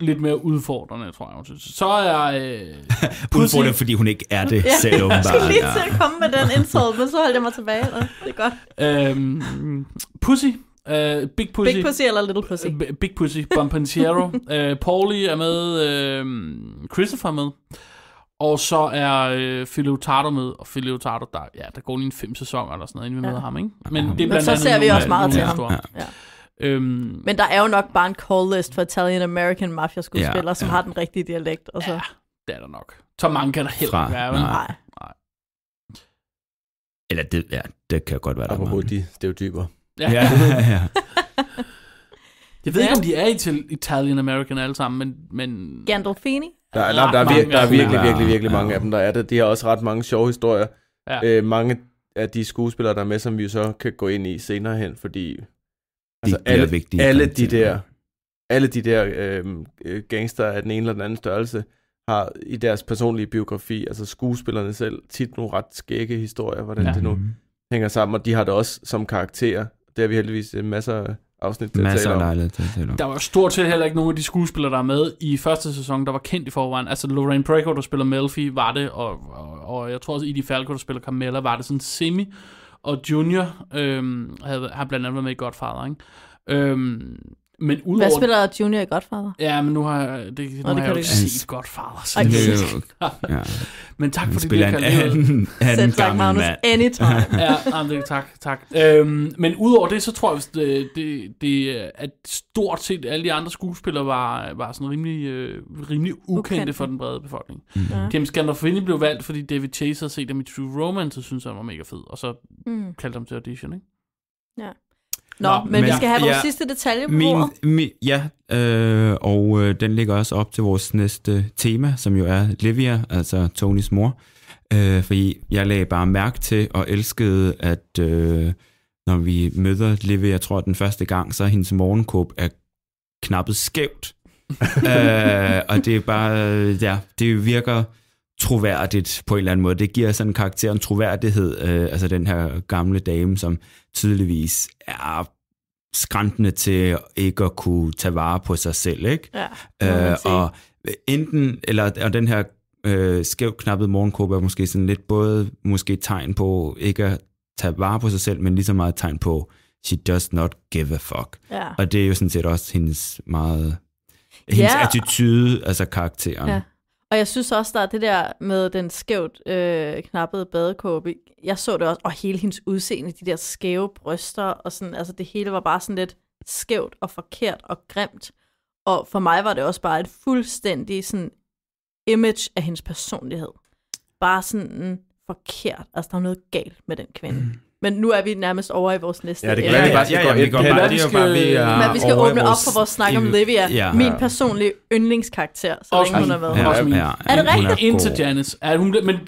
lidt mere udfordrende, tror jeg. Så er udfordrende, fordi hun ikke er det selv, åbenbart. Jeg skulle lige til at komme med den insult, men så holdt jeg mig tilbage. Det er godt. Pussy. Big Pussy. Big Pussy eller Little Pussy? Big Pussy. Bompantiero. Paulie er med. Christopher er med. Og så er Phil Otardo med. Og Phil Otardo, der går lige 5 sæsoner eller sådan noget, inden vi møder ham, ikke? Men det er blandt så ser vi også meget til ham. Men der er jo nok bare en call list for Italian-American mafia-skuespillere, som har den rigtige dialekt. Og så. Ja, det er der nok. Så mange kan der heller ikke være. Nej. Eller det kan godt være, der apropos de stereotyper. Ja. Jeg ved ikke, om de er Italian-American alle sammen, men... Gandolfini? Der er virkelig mange af dem, der er det. De har også ret mange sjove historier. Ja. Mange af de skuespillere, der er med, som vi så kan gå ind i senere hen, fordi altså alle de der gangster af den ene eller den anden størrelse har i deres personlige biografi, altså skuespillerne selv, tit nogle ret skægge historier, hvordan det nu hænger sammen, og de har det også som karakterer. Det har vi heldigvis masser af afsnit til at tale om. Der var stort set heller ikke nogen af de skuespillere, der er med i første sæson, der var kendt i forvejen. Altså Lorraine Bracco, der spiller Melfi, var det, og jeg tror også Edie Falco, der spiller Carmella, var det sådan semi, og Junior har blandt andet været med i Godfather, ikke? Men udover... Hvad spiller Junior i Godfather? Ja, men nu har jeg jo ikke set Godfather. Men tak for det, vi kan lide. Selv tak, Magnus. Anytime. Tak. Men udover det, så tror jeg, at stort set alle de andre skuespillere var sådan rimelig ukendte for den brede befolkning. James Gandolfini blev valgt, fordi David Chase havde set dem i True Romance, og syntes, han var mega fed. Og så kaldte ham til audition, ikke? Ja. Men vi skal have vores sidste detalje på bordet. Og den ligger også op til vores næste tema, som jo er Livia, altså Tonys mor. Fordi jeg lagde bare mærke til og elskede, at når vi møder Livia, jeg tror den første gang, så hendes morgenkåb er knappet skævt. Og det er bare, det virker troværdigt på en eller anden måde. Det giver sådan en karakter en troværdighed, altså den her gamle dame, som tydeligvis er skrantende til ikke at kunne tage vare på sig selv, ikke? Ja, og enten, og den her skævt knappede morgenkåbe er måske sådan lidt både måske tegn på ikke at tage vare på sig selv, men lige så meget tegn på she does not give a fuck. Ja. Og det er jo sådan set også hendes attitude, altså karakteren. Ja. Og jeg synes også, der er det der med den skævt knappede badekåbe. Jeg så det også, og hele hendes udseende, de der skæve bryster, og sådan, altså det hele var bare sådan lidt skævt og forkert og grimt. Og for mig var det også bare et fuldstændig sådan image af hendes personlighed. Bare sådan forkert. Altså der er noget galt med den kvinde. Men nu er vi nærmest over i vores næste. Ja, det kan være, vi bare skal vi skal åbne op for vores snak om Livia. Ja. Min personlige yndlingskarakter, så længe hun er med. Er det rigtigt? Ind til Janice.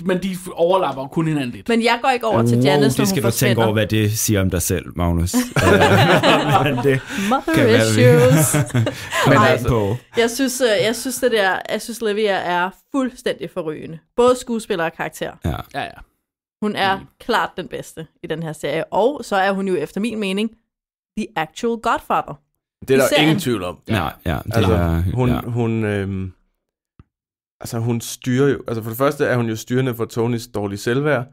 Men de overlapper kun hinanden lidt. Men jeg går ikke over til Janice, når hun forsvinder. Det skal du tænke over, hvad det siger om dig selv, Magnus. Mother issues. Jeg synes Livia er fuldstændig forrygende. Både skuespiller og karakter. Ja. Hun er klart den bedste i den her serie. Og så er hun jo efter min mening the actual Godfather. Det er der ingen tvivl om. Hun styrer jo... Altså for det første er hun jo styrende for Tonys dårlige selvværd.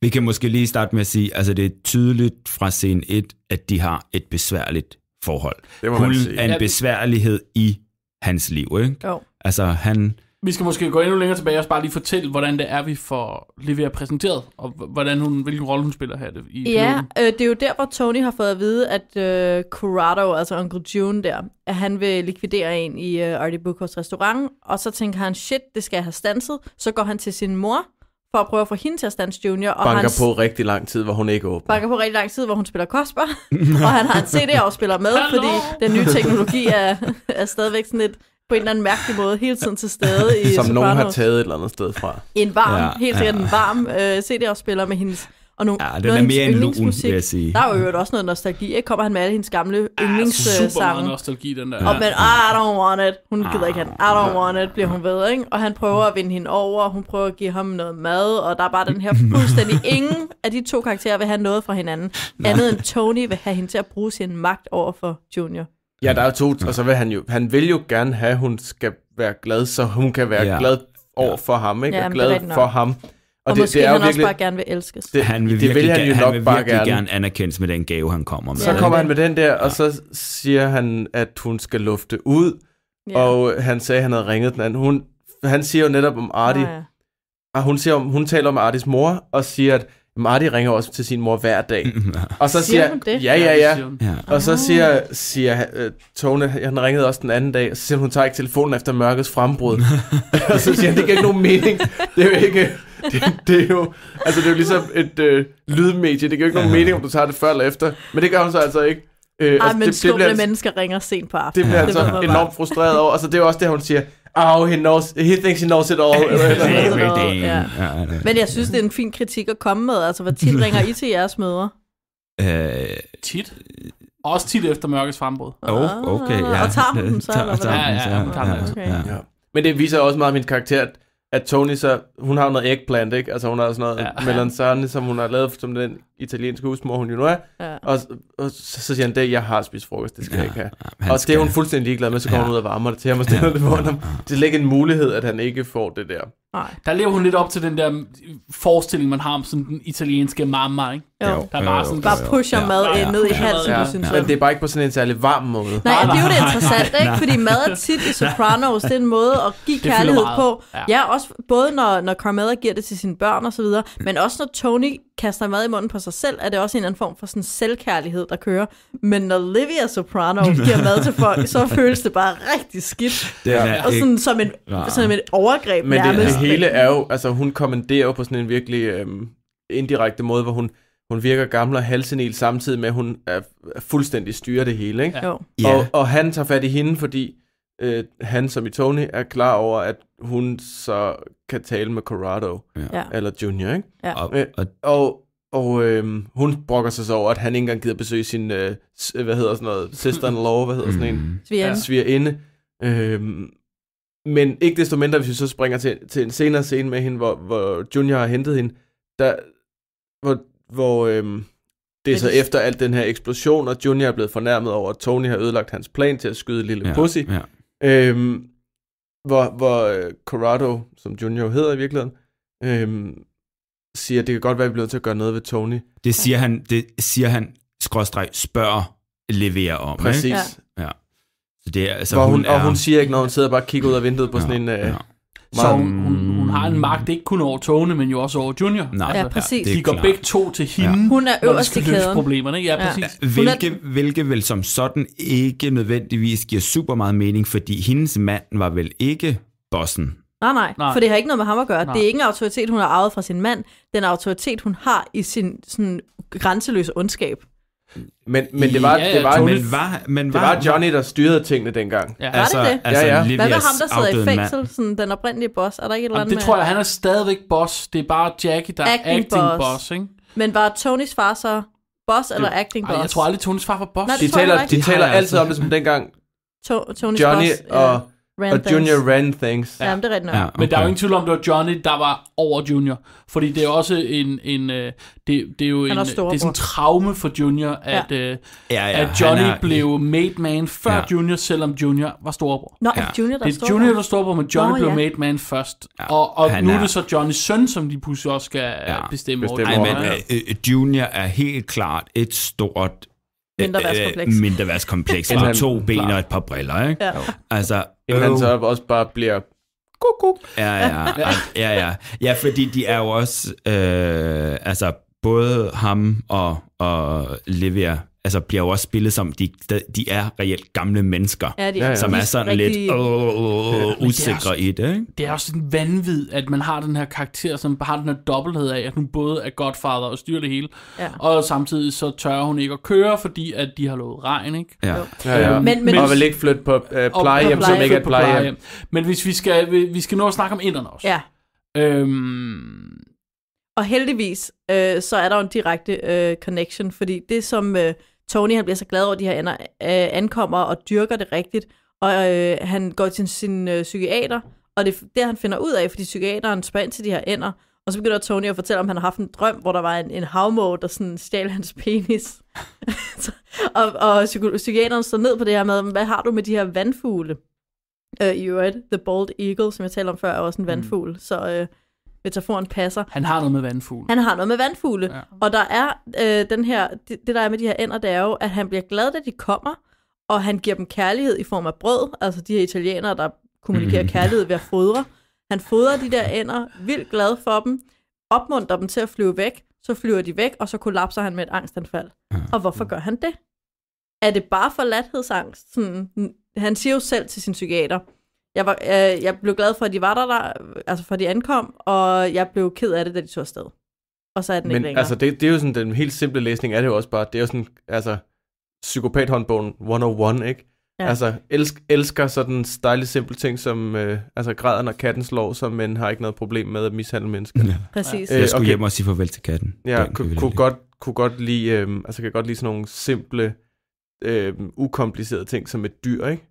Vi kan måske lige starte med at sige, altså det er tydeligt fra scene 1, at de har et besværligt forhold. Hun er en besværlighed i hans liv, ikke? Jo. Altså han... Vi skal måske gå endnu længere tilbage og bare lige fortælle, hvordan det er, vi får Livia præsenteret, og hvilken rolle hun spiller her i piloten. Det er jo der, hvor Tony har fået at vide, at Corrado, altså Uncle June der, at han vil likvidere en i Artie Bucos restaurant, og så tænker han, shit, det skal jeg have standset. Så går han til sin mor for at prøve at få hende til at standse Junior. Og banker på rigtig lang tid, hvor hun ikke åbner. Banker på rigtig lang tid, hvor hun spiller Cosper, og han har en CD-afspiller med, fordi den nye teknologi er stadigvæk sådan lidt på en eller anden mærkelig måde hele tiden til stede i som Sopranos. Nogen har taget et eller andet sted fra. En varm, helt sikkert en varm CD-afspiller med hendes og den er mere end lun, vil jeg sige. Der er jo også noget nostalgi, ikke? Kommer han med alle hendes gamle yndlingssange. Super meget nostalgi, den der. Og men, I don't want it. Hun gider ikke have I don't want it, bliver hun ved, ikke? Og han prøver at vinde hende over, hun prøver at give ham noget mad, og der er bare den her fuldstændig ingen af de to karakterer vil have noget fra hinanden. Andet end Tony vil have hende til at bruge sin magt over for Junior. Ja, der er to, og så vil han vil jo gerne have, at hun skal være glad, så hun kan være glad over for ham, ikke? Ja, glad for ham. Og måske det er han også bare gerne vil elskes. Han vil virkelig gerne anerkendes med den gave, han kommer med. Så kommer han med den der, og så siger han, at hun skal lufte ud, og han sagde, at han havde ringet den anden. Han siger jo netop om Artie, hun taler om Arties mor, og siger, at Marty ringer også til sin mor hver dag. Og så Siger hun det? Ja. Og så siger Tony, han ringede også den anden dag, og så siger hun tager ikke telefonen efter mørkets frembrud. Og så siger han, det giver ikke nogen mening. Det er jo ikke... Det er jo ligesom et lydmedie. Det giver ikke nogen mening, om du tager det før eller efter. Men det gør hun så altså ikke. Men skumle mennesker ringer sent på aftenen. Det bliver han så enormt frustreret over. Altså, det er jo også det, hun siger. He thinks he knows it all. Men jeg synes, det er en fin kritik at komme med. Altså, hvor tit ringer I til jeres mødre? Tit. Også tit efter mørkets frembrud. Okay, ja. Og tager hun så? Ja. Men det viser også meget min karakter, at Tony så, hun har noget eggplant, ikke? Altså hun har sådan noget melanzane, som hun har lavet som den italienske husmor, hun jo nu er. Ja. Og så siger han, det jeg har spist frokost, det skal jeg ikke have. Og det er hun fuldstændig ligeglad med, så går hun ud og varmer det til ham og stiller det på ham. Det er slet ikke en mulighed, at han ikke får det der. Nej. Der lever hun lidt op til den der forestilling, man har om sådan den italienske mamma, ikke? Jo. Der bare sådan bare pusher mad ned i halsen, du synes. Men det er bare ikke på sådan en særlig varm måde. Nej, det er jo det interessant, ikke? Fordi mad er tit i Sopranos, det er en måde at give kærlighed på. Ja, også både når Carmela giver det til sine børn og så videre, men også når Tony kaster mad i munden på sig selv, er det også en anden form for sådan selvkærlighed, der kører. Men når Livia Soprano giver mad til folk, så føles det bare rigtig skidt. Og sådan som et overgreb nærmest. Men det hele er jo, altså hun kommanderer jo på sådan en virkelig indirekte måde, hvor hun virker gammel og halvsenil, samtidig med, at hun er fuldstændig styrer det hele, ikke? Jo. Og han tager fat i hende, fordi han, som i Tony, er klar over, at hun så kan tale med Corrado, eller Junior, ikke? Ja. Hun brokker sig så over, at han ikke engang gider besøge sin, sister-in-law, svigerinde. Men ikke desto mindre, hvis vi så springer til en senere scene med hende, hvor Junior har hentet hende, hvor det er så efter alt den her eksplosion, og Junior er blevet fornærmet over, at Tony har ødelagt hans plan til at skyde lille Pussy. Hvor Corrado, som Junior hedder i virkeligheden, siger, at det kan godt være, at vi bliver nødt til at gøre noget ved Tony. Det siger han spørger Livia om. Præcis. Ikke? Ja. Så det er, altså, og hun siger ikke, når hun sidder bare og kigger ud af vinduet på sådan en... Så hun har en magt ikke kun over Tony, men jo også over Junior. Nej, ja, præcis. De går begge to til hende, hun er øverst i kæden. Problemerne. Ja, præcis. Hvilke vel som sådan ikke nødvendigvis giver super meget mening, fordi hendes mand var vel ikke bossen. Nej, for det har ikke noget med ham at gøre. Det er ikke en autoritet, hun har arvet fra sin mand. Den autoritet, hun har i sin sådan grænseløse ondskab. Men det var Johnny, der styrede tingene dengang. Ja. Altså, var det? Altså, hvad med ham, der sidder i fængsel? Sådan, den oprindelige boss? Er der ikke et eller andet det tror jeg, han er stadigvæk boss. Det er bare Jackie, der er acting boss, ikke? Men var Tonys far så boss eller acting boss? Jeg tror aldrig, Tonys far var boss. Nej, de taler altid om det som dengang Tonys Johnny boss, og Junior ran things. Ja, det er rigtigt nok. Ja, okay. Men der er jo ingen tvivl om, det var Johnny, der var over Junior. Fordi det er også det er jo det er sådan en traume for Junior, at Johnny blev made man før Junior, selvom Junior var storebror. Nå, Junior der det er Junior, der storebror, men Johnny blev made man først. Ja. Og nu er det så Johnnys søn, som de pludselig også skal bestemme over. Junior er helt klart et stort mindreværdskompleks. Og 2 ben og et par briller, ikke? Ja. Altså, han så også bare bliver kuk. Ja, fordi de er jo også altså både ham og Livia altså bliver jo også spillet som de er reelt gamle mennesker, som er sådan lidt usikre i det, ikke? Det er også en vanvid, at man har den her karakter, som har den her dobbelthed af, at hun både er godfather og styrer det hele, og samtidig så tør hun ikke at køre, fordi at de har lovet regn, ikke? Ja. Men og vil ikke flytte på plejehjem, som ikke er et plejehjem. Men hvis vi skal nå at snakke om inderne også. Ja. Og heldigvis, så er der jo en direkte connection, fordi det som Tony, han bliver så glad over, de her ender, ankommer og dyrker det rigtigt, og han går til sin psykiater, og det er det, han finder ud af, fordi psykiateren spørger ind til de her ender, og så begynder Tony at fortælle, om han har haft en drøm, hvor der var en havmåge, der sådan stjal hans penis. og psykiateren står ned på det her med, hvad har du med de her vandfugle? I øvrigt, The Bald Eagle, som jeg talte om før, er også en vandfugl, så... metaforen passer. Han har noget med vandfugle. Han har noget med vandfugle. Ja. Og der er det der er med de her ender, det er jo, at han bliver glad, da de kommer, og han giver dem kærlighed i form af brød. Altså de her italienere, der kommunikerer kærlighed ved at fodre. Han fodrer de der ender, vildt glad for dem, opmuntrer dem til at flyve væk, så flyver de væk, og så kollapser han med et angstanfald. Og hvorfor gør han det? Er det bare for lathedsangst? Sådan, han siger jo selv til sin psykiater, jeg blev glad for, at de var der, altså for de ankom, og jeg blev ked af det, da de tog afsted. Og så er den ikke længere. Altså, det er jo sådan, den helt simple læsning er det jo også bare, det er jo sådan, altså, psykopathåndbogen 101, ikke? Ja. Altså, elsker sådan dejlige simple ting, som altså, græder, når katten slår sig, men har ikke noget problem med at mishandle mennesker. Ja. Præcis. Jeg skulle hjem og sige farvel til katten. Ja, kunne godt lide, altså kan godt lide sådan nogle simple, ukomplicerede ting som et dyr, ikke?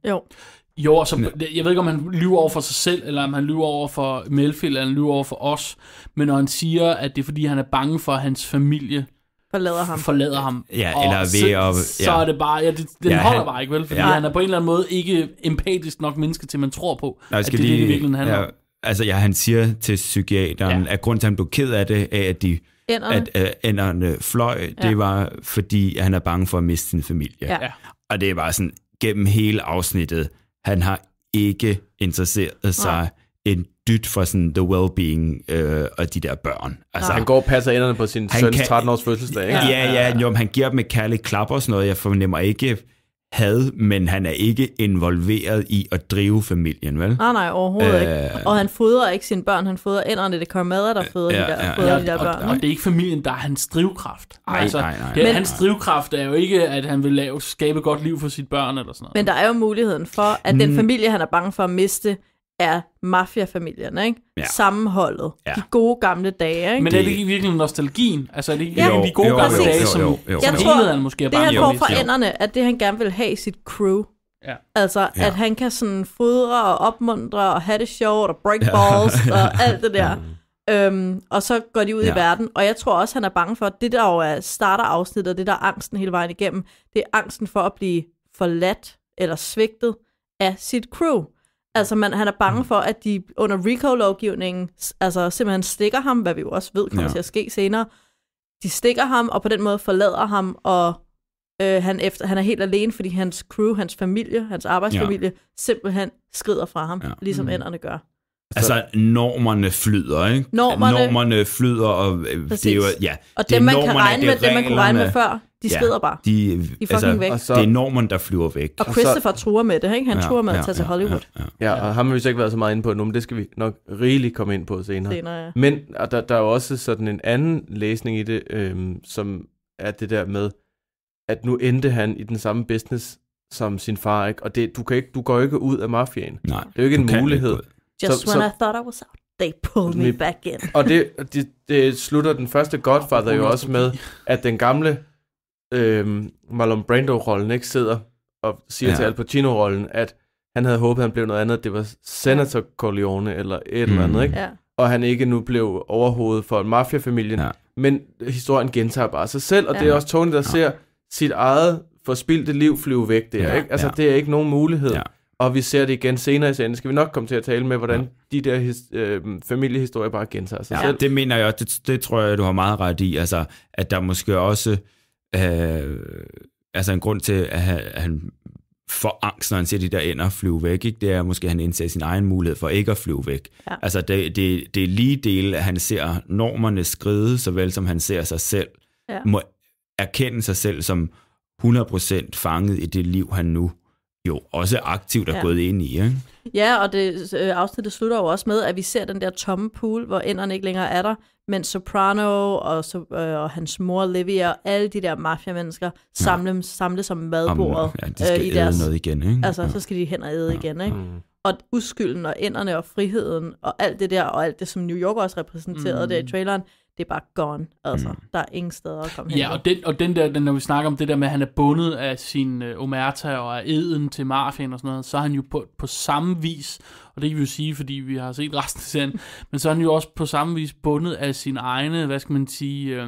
Jo, så jeg ved ikke, om han lyver over for sig selv, eller om han lyver over for Melfield, eller han lyver over for os. Men når han siger, at det er fordi, han er bange for, at hans familie forlader ham. Ja, eller så er det bare, den holder bare ikke, vel? Fordi han er på en eller anden måde ikke empatisk nok menneske til, man tror på, at det er det, i virkeligheden handler om. Altså, han siger til psykiateren, at grunden til, at han blev ked af det, at ænderne fløj, det var, fordi han er bange for at miste sin familie. Ja. Og det var sådan, gennem hele afsnittet, han har ikke interesseret sig en dyt for sådan the well-being og de der børn. Altså, han går og passer enderne på sin søns 13-års fødselsdag, ikke? Ja, han giver dem et kærligt klap og sådan noget. Jeg fornemmer ikke had, men han er ikke involveret i at drive familien, vel? Nej, overhovedet ikke. Og han fodrer ikke sine børn, han fodrer enderne. Det kommer med, der fodrer de der børn. Og det er ikke familien, der er hans drivkraft. Nej. Hans drivkraft er jo ikke, at han vil skabe et godt liv for sit børn eller sådan noget. Men der er jo muligheden for, at den familie, han er bange for at miste, er mafiafamilierne, ikke? Ja. Sammenholdet. Ja. De gode gamle dage, ikke? Men er det ikke virkelig nostalgien? Altså er det ikke de gode gamle dage, som helheden måske er bange for? Det han får fra enderne, at det han gerne vil have i sit crew. Ja. Altså, at han kan sådan fodre og opmuntre og have det sjovt og break balls og alt det der. Og så går de ud i verden. Og jeg tror også, han er bange for, at det der jo starter afsnittet, det der angsten hele vejen igennem, det er angsten for at blive forladt eller svigtet af sit crew. Altså, han er bange for, at de under RICO-lovgivningen altså simpelthen stikker ham, hvad vi jo også ved kommer til at ske senere. De stikker ham, og på den måde forlader ham, og han er helt alene, fordi hans crew, hans familie, hans arbejdsfamilie, simpelthen skrider fra ham, ligesom enderne gør. Altså, normerne flyder, ikke? Normerne flyder, og det er jo, og dem, man kan regne med, dem, man kunne regne med før, de skrider bare. De er fucking væk. Det er normerne, der flyver væk. Og Christopher truer med det, ikke? Han truer med at tage til Hollywood. Ja, og ham har vi så ikke været så meget inde på nu, men det skal vi nok rigeligt komme ind på senere. Men der er jo også sådan en anden læsning i det, som er det der med, at nu endte han i den samme business som sin far, ikke? Og det, du går ikke ud af mafiaen. Nej, det er jo ikke en mulighed. Just when I thought I was out, they pulled me back in. Og det slutter den første Godfather jo også med, at den gamle Marlon Brando-rollen ikke sidder og siger til Al Pacino-rollen, at han havde håbet, at han blev noget andet. Det var Senator Corleone eller et eller andet, ikke? Ja. Og han ikke nu blev overhovedet for mafiafamilien. Ja. Men historien gentager bare sig selv, og det er også Tony, der ser sit eget forspildte liv flyve væk der, ikke? Altså, det er ikke nogen mulighed. Ja. Og vi ser det igen senere i serien. Skal vi nok komme til at tale med, hvordan de der familiehistorier bare gentager sig selv. Det mener jeg, det tror jeg, du har meget ret i. Altså, at der måske også en grund til, at han får angst, når han ser de der ender flyve væk. Ikke? Det er måske, at han indser sin egen mulighed for ikke at flyve væk. Ja. Altså, det er lige del, at han ser normerne skride, såvel som han ser sig selv. Ja. Må erkende sig selv som 100% fanget i det liv, han nu jo også aktivt er gået ind i, ikke? Ja, og det afsnittet slutter jo også med, at vi ser den der tomme pool, hvor enderne ikke længere er der, men Soprano og hans mor Olivia og alle de der mafia-mennesker samles som madbordet. Ja, de skal æde noget igen, ikke? Altså, så skal de hen og æde igen, ikke? Og uskylden og enderne og friheden og alt det der, og alt det, som New York også repræsenterede der i traileren, det er bare gone. Altså, der er ingen steder at komme hen. Ja, og den der, når vi snakker om det der med, at han er bundet af sin omerta og af eden til mafiaen og sådan noget, så er han jo på samme vis, og det kan vi jo sige, fordi vi har set resten af serien, men så er han jo også på samme vis bundet af sine egne, hvad skal man sige...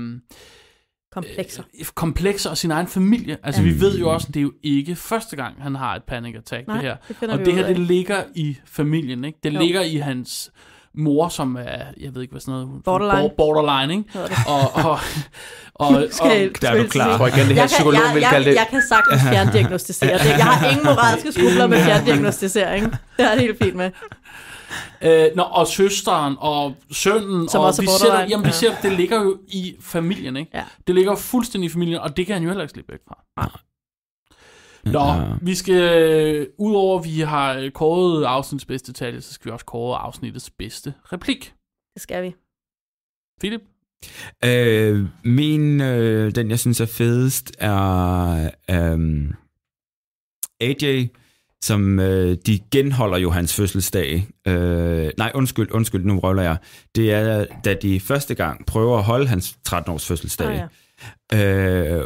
komplekser og sin egen familie. Altså, vi ved jo også, at det er jo ikke første gang, han har et panic attack, det her. Og det her, det ligger i familien, ikke? Det ligger i hans mor, som er, jeg ved ikke hvad sådan noget, borderline, ikke? og der er du klar. Jeg tror igen, det her psykolog vil kalde det. Jeg kan sagtens fjerndiagnostisere det. Jeg har ingen moralske skrubler med fjerndiagnostisering. Det er det helt fint med. Og søsteren og sønnen, som og også vi ser, det ligger jo i familien, ikke? Ja. Det ligger jo fuldstændig i familien, og det kan han jo heller ikke slippe væk fra. Vi skal, udover at vi har kåret afsnittets bedste tale, så skal vi også kåre afsnittets bedste replik. Det skal vi. Philip? Den jeg synes er fedest, er AJ, som de genholder jo hans fødselsdag. Undskyld, nu røvler jeg. Det er, da de første gang prøver at holde hans 13-års fødselsdag,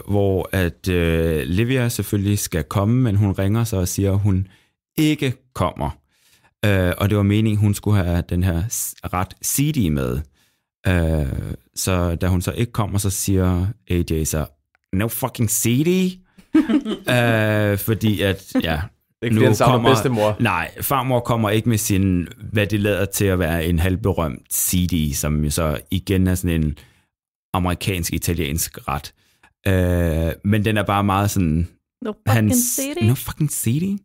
hvor at Livia selvfølgelig skal komme, men hun ringer så og siger, at hun ikke kommer. Og det var meningen, hun skulle have den her ret CD med. Så da hun så ikke kommer, så siger AJ så, no fucking CD. Fordi at, ikke nu kommer bedstemor. Nej, farmor kommer ikke med sin, hvad det lader til at være en halvberømt CD, som jo så igen er sådan en amerikansk-italiensk ret. Men den er bare meget sådan... No fucking CD? No fucking CD?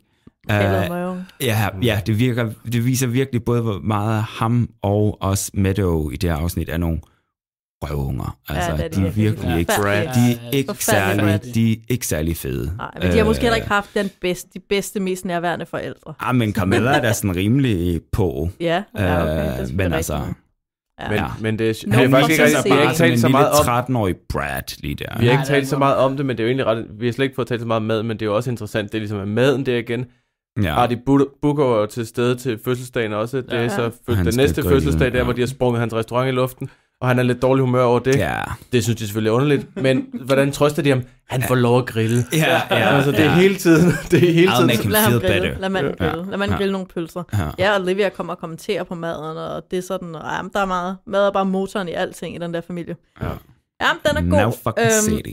Det viser virkelig både, hvor meget ham og os Meadow i det her afsnit er nogle røvunger. Altså, de er virkelig ikke særlig fede. Nej, men de har måske heller ikke haft de bedste, mest nærværende forældre. Men Carmella er da sådan rimelig på. Ja, okay. Men altså... Men det er faktisk ikke rigtig, vi har ikke talt så meget om 13-årig Brad lige der. Vi har ikke talt så meget om det, men det er jo egentlig ret, vi har slet ikke fået talt så meget mad, men det er jo også interessant, det er ligesom maden der igen. Artie Booker til stede til fødselsdagen også. Det er så den næste fødselsdag der, hvor de har sprunget hans restaurant i luften, og han er lidt dårlig humør over det. Ja. Det synes de selvfølgelig er underligt, men hvordan trøster de ham? Han får lov at grille. Altså det er hele tiden. I'll make him feel better. Lad manden grille. Lad manden grille nogle pølser. Ja, og Olivia kommer og kommenterer på maden, og det er sådan, der er meget. Mad er bare motoren i alting i den der familie. Ja, den er god.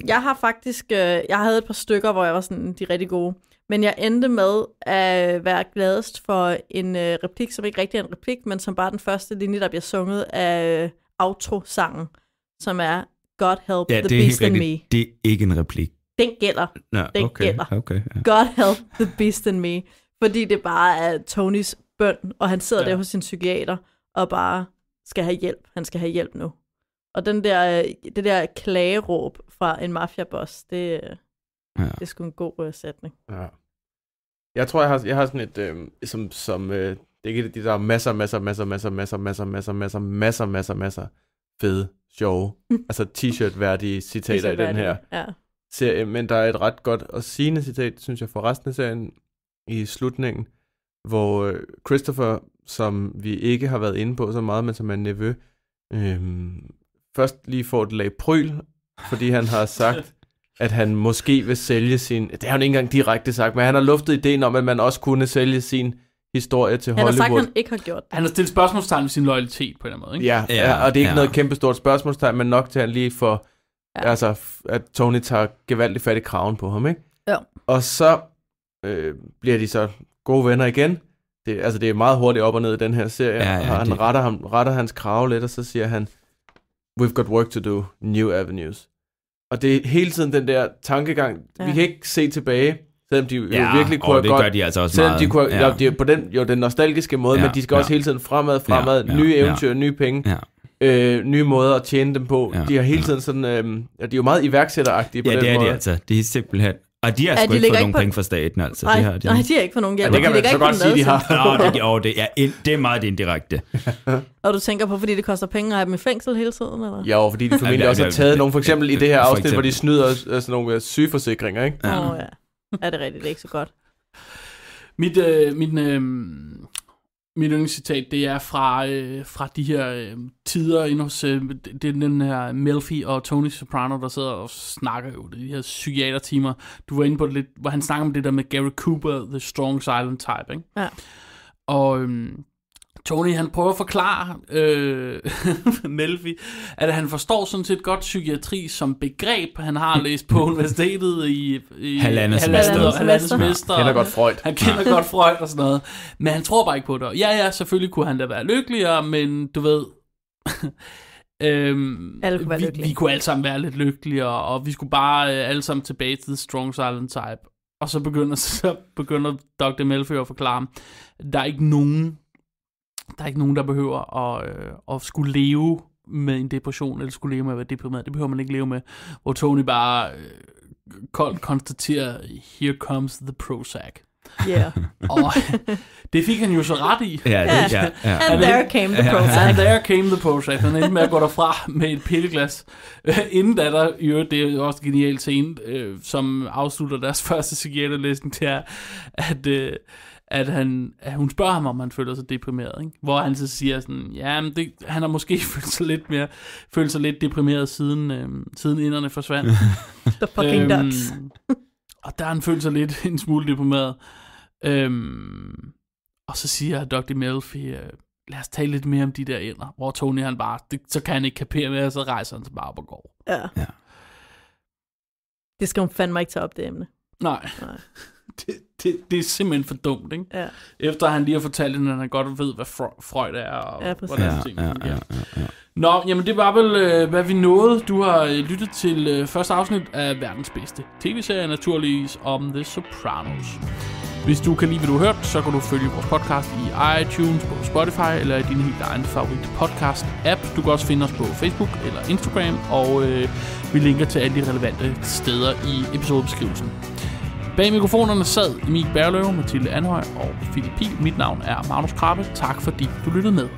Jeg har faktisk, jeg havde et par stykker, hvor jeg var sådan, de er rigtig gode. Men jeg endte med at være gladest for en replik, som ikke rigtig er en replik, men som bare den første linje, der bliver sunget af outro-sangen, som er God Help the Beast in Me. Det er ikke en replik. Den gælder. Den gælder. Okay. God Help the Beast in Me. Fordi det bare er Tonys bøn, og han sidder der hos sin psykiater, og bare skal have hjælp. Han skal have hjælp nu. Og det der klageråb fra en mafia-boss, det er sgu en god sætning. Ja. Jeg tror, jeg har sådan et, det er ikke de der masser fede, sjove, altså t-shirt-værdige citater i den her serie, men der er et ret godt og sigende citat, synes jeg, for resten af serien i slutningen, hvor Christopher, som vi ikke har været inde på så meget, men som er en nevø, først lige får et lag pryl, fordi han har sagt, at han måske vil sælge sin... Det har han ikke engang direkte sagt, men han har luftet ideen om, at man også kunne sælge sin historie til Hollywood. Han har sagt, at han ikke har gjort det. Han har stillet spørgsmålstegn ved sin loyalitet på en eller anden måde, ikke? Ja, og det er ikke noget kæmpestort spørgsmålstegn, men nok til, at han lige får... Altså, at Tony tager gevaldigt fat i kraven på ham, ikke? Ja. Og så bliver de så gode venner igen. Det er meget hurtigt op og ned i den her serie. Og han retter hans krave lidt, og så siger han, we've got work to do, new avenues. Og det er hele tiden den der tankegang, vi kan ikke se tilbage, selvom de jo virkelig kunne have godt... gør de altså også selvom meget. De kunne, de på den nostalgiske måde, men de skal også hele tiden fremad, nye eventyr, nye penge, nye måder at tjene dem på. De har hele tiden sådan... de er jo meget iværksætteragtige på den måde. Ja, det er de altså. Det er simpelthen... Og de har sgu ikke fået nogen penge fra staten, altså. Nej, de har ikke fået nogen hjælp. Det kan man så godt sige, de har. Det er meget indirekte. Og du tænker på, fordi det koster penge at have dem i fængsel hele tiden, eller? Ja, fordi de formentlig også har taget nogen, for eksempel i det her afsnit, hvor de snyder sådan nogle sygeforsikringer, ikke? Ja, det er rigtigt, det er ikke så godt. Mit yndlingscitat, det er fra de her tider inde hos det er den her Melfi og Tony Soprano, der sidder og snakker jo de her psykiatertimer. Du var inde på det lidt, hvor han snakker om det der med Gary Cooper, the strong silent type, ikke? Ja. Og Tony, han prøver at forklare Melfi, at han forstår sådan set godt psykiatri som begreb. Han har læst på universitetet i halvandet semester. Han kender godt Freud. Han kender godt Freud og sådan noget. Men han tror bare ikke på det. Ja, selvfølgelig kunne han da være lykkeligere, men du ved... vi kunne alle sammen være lidt lykkeligere, og vi skulle bare alle sammen tilbage til the strong silent type. Og så begynder Dr. Melfi at forklare, der er ikke nogen, der behøver at skulle leve med en depression, eller skulle leve med at være deprimeret. Det behøver man ikke leve med. Hvor Tony bare koldt konstaterer, here comes the Prozac. Yeah. Og det fik han jo så ret i. And there came the Prozac. And there came the Prozac. Han endte med at gå derfra med et pilleglas. Inden da der, det er jo også en genial scene, som afslutter deres første psykiaterlæsning til, at hun spørger ham, om han føler sig deprimeret. Ikke? Hvor han så siger sådan, han har måske følt sig lidt deprimeret siden inderne forsvandt. The fucking ducks. Og der har han følt sig lidt en smule deprimeret. Og så siger Dr. Melfi, lad os tale lidt mere om de der ender. Hvor Tony han bare, så kan han ikke kapere mere, og så rejser han sig bare op og går. Ja. Det skal hun fandme ikke tage op, det emne. Nej. Det er simpelthen for dumt, ikke? Ja. Efter han lige har fortalt hende, at han godt ved, hvad Freud er, og hvordan tingene fungerer. Ja. Nå, jamen det var vel, hvad vi nåede. Du har lyttet til første afsnit af verdens bedste tv-serie, naturligvis om The Sopranos. Hvis du kan lide, hvad du har hørt, så kan du følge vores podcast i iTunes, på Spotify eller i din helt egen favorit podcast-app. Du kan også finde os på Facebook eller Instagram, og vi linker til alle de relevante steder i episodebeskrivelsen. Bag mikrofonerne sad Emil Berløve, Mathilde Anhøj og Philip Pihl. Mit navn er Magnus Krabbe. Tak fordi du lyttede med.